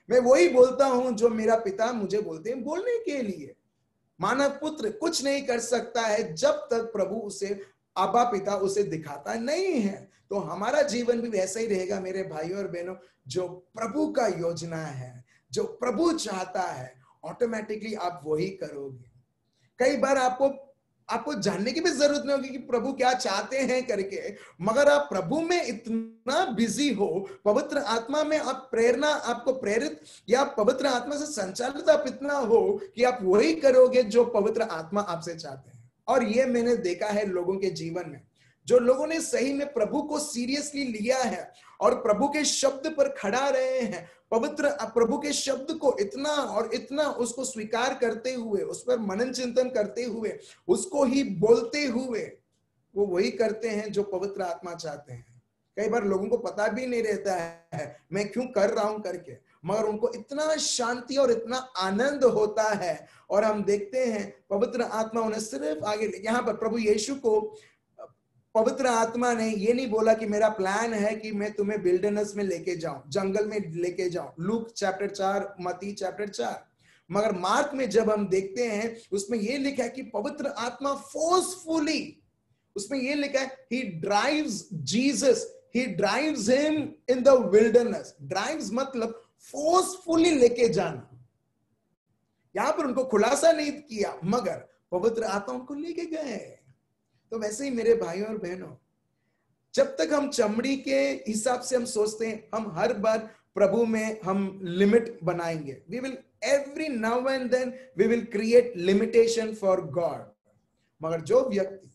Speaker 2: मैं वही बोलता हूं जो मेरा पिता मुझे बोलते हैं बोलने के लिए। मानव पुत्र कुछ नहीं कर सकता है जब तक प्रभु उसे, आबा पिता उसे दिखाता नहीं है। तो हमारा जीवन भी वैसा ही रहेगा मेरे भाइयों और बहनों, जो प्रभु का योजना है, जो प्रभु चाहता है, ऑटोमेटिकली आप वही करोगे। कई बार आपको जानने की भी जरूरत नहीं होगी कि प्रभु क्या चाहते हैं करके, मगर आप प्रभु में इतना बिजी हो, पवित्र आत्मा में आप प्रेरणा, आपको प्रेरित या पवित्र आत्मा से संचालित आप इतना हो कि आप वही करोगे जो पवित्र आत्मा आपसे चाहते हैं। और ये मैंने देखा है लोगों के जीवन में, जो लोगों ने सही में प्रभु को सीरियसली लिया है और प्रभु के शब्द पर खड़ा रहे हैं, पवित्र प्रभु के शब्द को इतना और इतना उसको स्वीकार करते हुए, उस पर मनन चिंतन करते हुए, उसको ही बोलते हुए, वो वही करते हैं जो पवित्र आत्मा चाहते हैं। कई बार लोगों को पता भी नहीं रहता है मैं क्यों कर रहा हूं करके, मगर उनको इतना शांति और इतना आनंद होता है। और हम देखते हैं पवित्र आत्मा उन्हें सिर्फ आगे, यहां पर प्रभु यीशु को पवित्र आत्मा ने ये नहीं बोला कि मेरा प्लान है कि मैं तुम्हें विल्डरनेस में लेके जाऊं, जंगल में लेके जाऊं, लूक चैप्टर 4, मती चैप्टर 4। मगर मार्क में जब हम देखते हैं उसमें ये लिखा है कि पवित्र आत्मा फोर्सफुली, उसमें ये लिखा है ही drives Jesus, he drives him in the wilderness. Drives मतलब फोर्सफुली लेके जाना। यहां पर उनको खुलासा नहीं किया, मगर पवित्र आत्मा उनको लेके गए। तो वैसे ही मेरे भाइयों और बहनों, जब तक हम चमड़ी के हिसाब से हम सोचते हैं, हम हर बार प्रभु में हम लिमिट बनाएंगे। We will every now and then we will create limitation for God. मगर जो व्यक्ति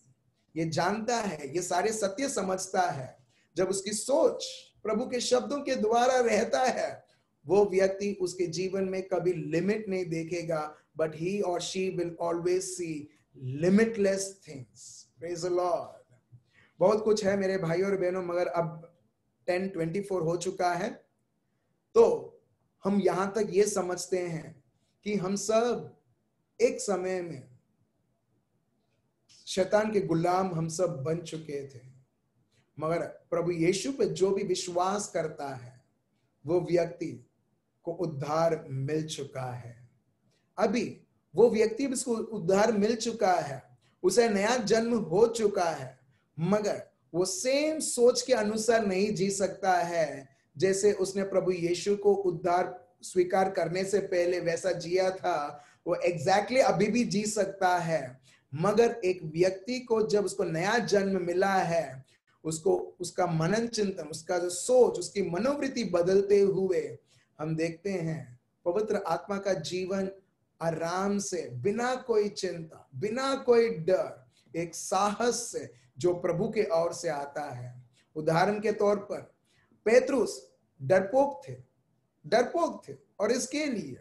Speaker 2: ये जानता है, ये सारे सत्य समझता है, जब उसकी सोच प्रभु के शब्दों के द्वारा रहता है, वो व्यक्ति उसके जीवन में कभी लिमिट नहीं देखेगा, बट ही और she will always see limitless things. Praise the Lord. बहुत कुछ है मेरे भाई और बहनों, मगर अब 10:24 हो चुका है। तो हम यहां तक ये समझते हैं कि हम सब एक समय में शैतान के गुलाम हम सब बन चुके थे, मगर प्रभु यीशु पे जो भी विश्वास करता है वो व्यक्ति को उद्धार मिल चुका है। अभी वो व्यक्ति जिसको उद्धार मिल चुका है, उसे नया जन्म हो चुका है, मगर वो सेम सोच के अनुसार नहीं जी सकता है जैसे उसने प्रभु यीशु को उद्धार स्वीकार करने से पहले वैसा जिया था। वो एग्जैक्टली अभी भी जी सकता है, मगर एक व्यक्ति को जब उसको नया जन्म मिला है, उसको उसका मनन चिंतन, उसका जो सोच, उसकी मनोवृत्ति बदलते हुए हम देखते हैं पवित्र आत्मा का जीवन आराम से, बिना कोई चिंता, बिना कोई डर, एक साहस से जो प्रभु के ओर से आता है। उदाहरण के तौर पर पेतरुस डरपोक थे और इसके लिए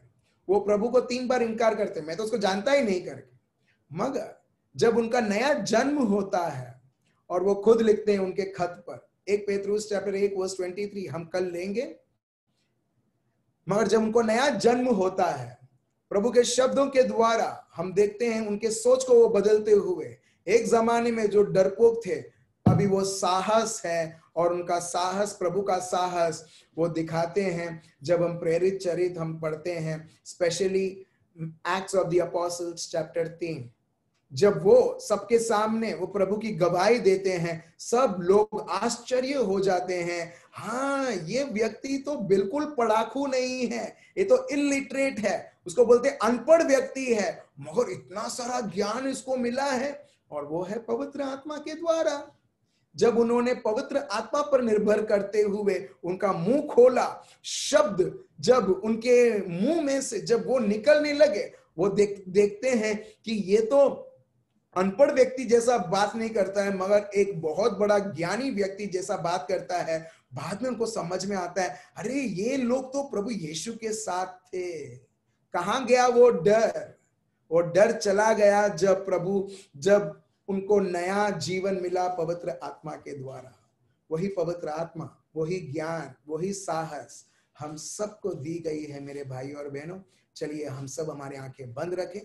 Speaker 2: वो प्रभु को 3 बार इनकार करते, मैं तो उसको जानता ही नहीं करके। मगर जब उनका नया जन्म होता है, और वो खुद लिखते हैं उनके खत पर, 1 पेतरुस चैप्टर 1 वर्स 23 हम कल लेंगे। मगर जब उनको नया जन्म होता है प्रभु के शब्दों के द्वारा, हम देखते हैं उनके सोच को वो बदलते हुए, एक जमाने में जो डरपोक थे अभी वो साहस है, और उनका साहस, प्रभु का साहस वो दिखाते हैं। जब हम प्रेरित चरित्र हम पढ़ते हैं, specially acts of the apostles chapter 3, जब वो सबके सामने वो प्रभु की गवाही देते हैं, सब लोग आश्चर्य हो जाते हैं, हाँ ये व्यक्ति तो बिल्कुल पढ़ाकू नहीं है, ये तो इलिटरेट है, उसको बोलते अनपढ़ व्यक्ति है, मगर इतना सारा ज्ञान इसको मिला है, और वो है पवित्र आत्मा के द्वारा। जब उन्होंने पवित्र आत्मा पर निर्भर करते हुए उनका मुंह खोला, शब्द जब उनके मुंह में से जब वो निकलने लगे, वो देखते हैं कि ये तो अनपढ़ व्यक्ति जैसा बात नहीं करता है, मगर एक बहुत बड़ा ज्ञानी व्यक्ति जैसा बात करता है। बाद में उनको समझ में आता है, अरे ये लोग तो प्रभु यीशु के साथ थे। कहां गया वो डर? वो डर चला गया जब उनको नया जीवन मिला पवित्र आत्मा के द्वारा। वही पवित्र आत्मा, वही ज्ञान, वही साहस हम सबको दी गई है मेरे भाई और बहनों। चलिए हम सब हमारी आंखें बंद रखें,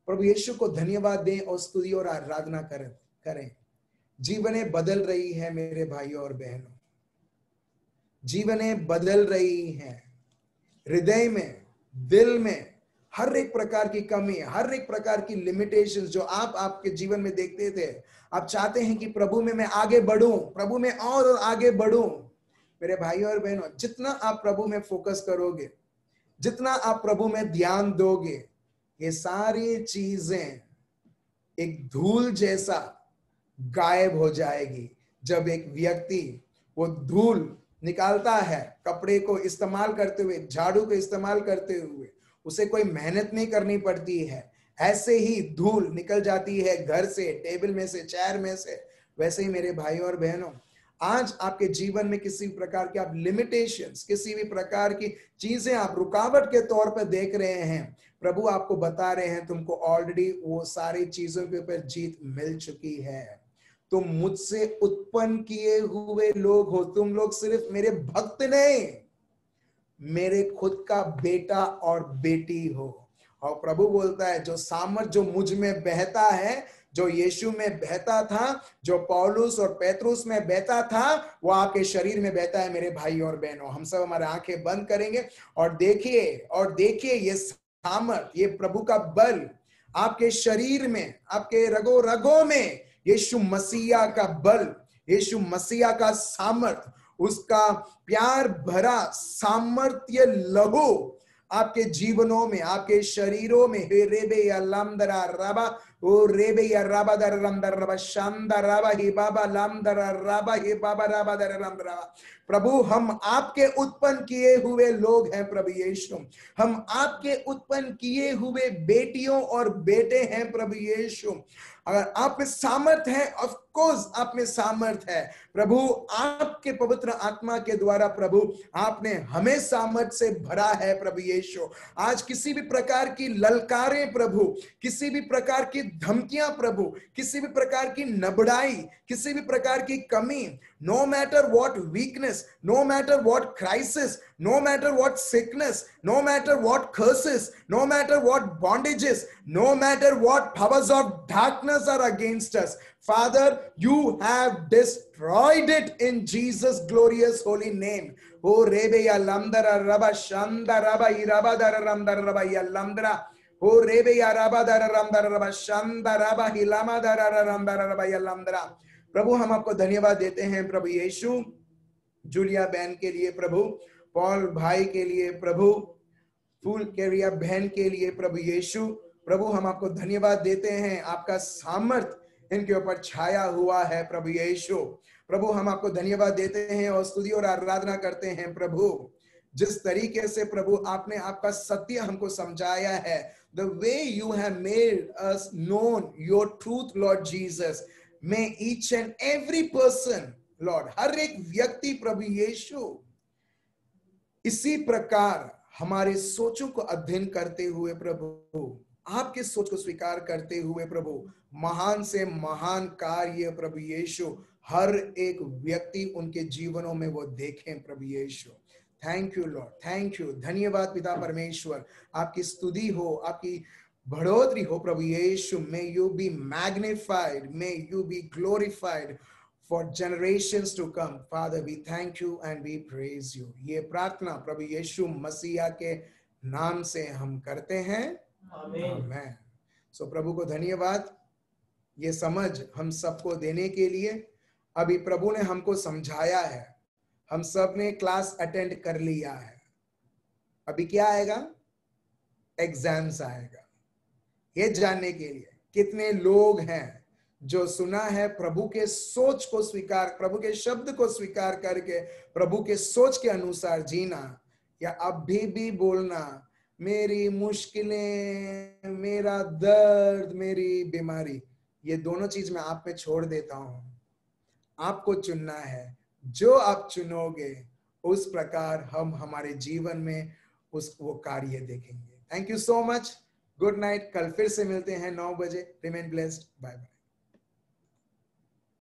Speaker 2: प्रभु यीशु को धन्यवाद दें और स्तुति और आराधना करें। जीवनें बदल रही है मेरे भाइयों और बहनों, जीवनें बदल रही हैं। हृदय में, दिल में हर एक प्रकार की कमी, हर एक प्रकार की लिमिटेशंस जो आप आपके जीवन में देखते थे, आप चाहते हैं कि प्रभु में मैं आगे बढ़ूं, प्रभु में और आगे बढ़ूं। मेरे भाइयों और बहनों, जितना आप प्रभु में फोकस करोगे, जितना आप प्रभु में ध्यान दोगे, ये सारी चीजें एक धूल जैसा गायब हो जाएगी। जब एक व्यक्ति वो धूल निकालता है, कपड़े को इस्तेमाल करते हुए, झाड़ू को इस्तेमाल करते हुए, उसे कोई मेहनत नहीं करनी पड़ती है, ऐसे ही धूल निकल जाती है घर से, टेबल में से, चेयर में से। वैसे ही मेरे भाइयों और बहनों, आज आपके जीवन में किसी प्रकार के आप लिमिटेशंस, किसी भी प्रकार की चीजें आप रुकावट के तौर पर देख रहे हैं, प्रभु आपको बता रहे हैं तुमको ऑलरेडी वो सारी चीजों के ऊपर जीत मिल चुकी है। तुम मुझसे उत्पन्न किए हुए लोग हो, तुम लोग सिर्फ मेरे भक्त नहीं, मेरे खुद का बेटा और बेटी हो। और प्रभु बोलता है जो सामर्थ जो मुझ में बहता है, जो यीशु में बहता था, जो पौलुस और पेत्रुस में बहता था, वो आपके शरीर में बहता है मेरे भाई और बहनों। हम सब हमारे आंखें बंद करेंगे और देखिए ये सामर्थ, ये प्रभु का बल आपके शरीर में, आपके रगों रगों में यीशु मसीहा का बल, यीशु मसीहा का सामर्थ, उसका प्यार भरा सामर्थ्य लहू आपके जीवनों में, आपके शरीरों में, हे रेबे या लामदरा राबा, ओ रेबे या राबा दर रामदर राबा शांदा राबा हे बाबा लामदरा राबा हे बाबा राबा दर रामदरा। प्रभु हम आपके उत्पन्न किए हुए लोग हैं प्रभु यीशु, हम आपके उत्पन्न किए हुए बेटियों और बेटे हैं प्रभु यीशु। अगर आप में सामर्थ है, ऑफ कोर्स आप में सामर्थ है प्रभु, आपके पवित्र आत्मा के द्वारा प्रभु आपने हमें सामर्थ से भरा है प्रभु यीशु। आज किसी भी प्रकार की ललकारें प्रभु, किसी भी प्रकार की धमकियां प्रभु, किसी भी प्रकार की नबड़ाई, किसी भी प्रकार की कमी, no matter what weakness, no matter what crisis, no matter what sickness, no matter what curses, no matter what bondages, no matter what powers of darkness are against us, Father, you have destroyed it in Jesus' glorious holy name. Oh rebe ya lamdara raba shanda raba iraba dara ramdara raba ya lamdara, oh rebe ya raba dara ramdara raba shanda raba hilama dara ramdara raba ya lamdara। प्रभु हम आपको धन्यवाद देते हैं प्रभु यीशु, जूलिया बहन के लिए प्रभु, पॉल भाई के लिए प्रभु, फूल कैरिया बहन के लिए प्रभु यीशु। प्रभु हम आपको धन्यवाद देते हैं, आपका सामर्थ इनके ऊपर छाया हुआ है प्रभु यीशु। प्रभु हम आपको धन्यवाद देते हैं और स्तुति और आराधना करते हैं प्रभु, जिस तरीके से प्रभु आपने आपका सत्य हमको समझाया है, the way you have made us known your truth Lord Jesus, may each and every person Lord, हर एक व्यक्ति प्रभु यीशु इसी प्रकार हमारे सोचों को अध्ययन करते हुए प्रभु, आपके सोच को स्वीकार करते हुए प्रभु, महान से महान कार्य प्रभु यीशु हर एक व्यक्ति उनके जीवनों में वो देखें प्रभु यीशु। Thank you Lord, thank you, धन्यवाद पिता परमेश्वर, आपकी स्तुति हो, आपकी बढ़ोतरी हो प्रभु यीशु। May you be magnified, may you be glorified for generations to come. Father, we thank you and we praise you. ये प्रार्थना प्रभु यीशु मसीहा के नाम से हम करते हैं, आमीन। सो प्रभु को धन्यवाद ये समझ हम सबको देने के लिए। अभी प्रभु ने हमको समझाया है, हम सब ने क्लास अटेंड कर लिया है, अभी क्या आएगा? एग्जाम्स आएगा। ये जानने के लिए कितने लोग हैं जो सुना है प्रभु के सोच को स्वीकार, प्रभु के शब्द को स्वीकार करके प्रभु के सोच के अनुसार जीना, या अभी भी बोलना मेरी मुश्किलें, मेरा दर्द, मेरी बीमारी, ये दोनों चीज मैं आप पे छोड़ देता हूं। आपको चुनना है, जो आप चुनोगे उस प्रकार हम हमारे जीवन में वो कार्य देखेंगे। Thank you so much, good night. कल फिर से मिलते हैं 9 बजे। Remain blessed, bye bye.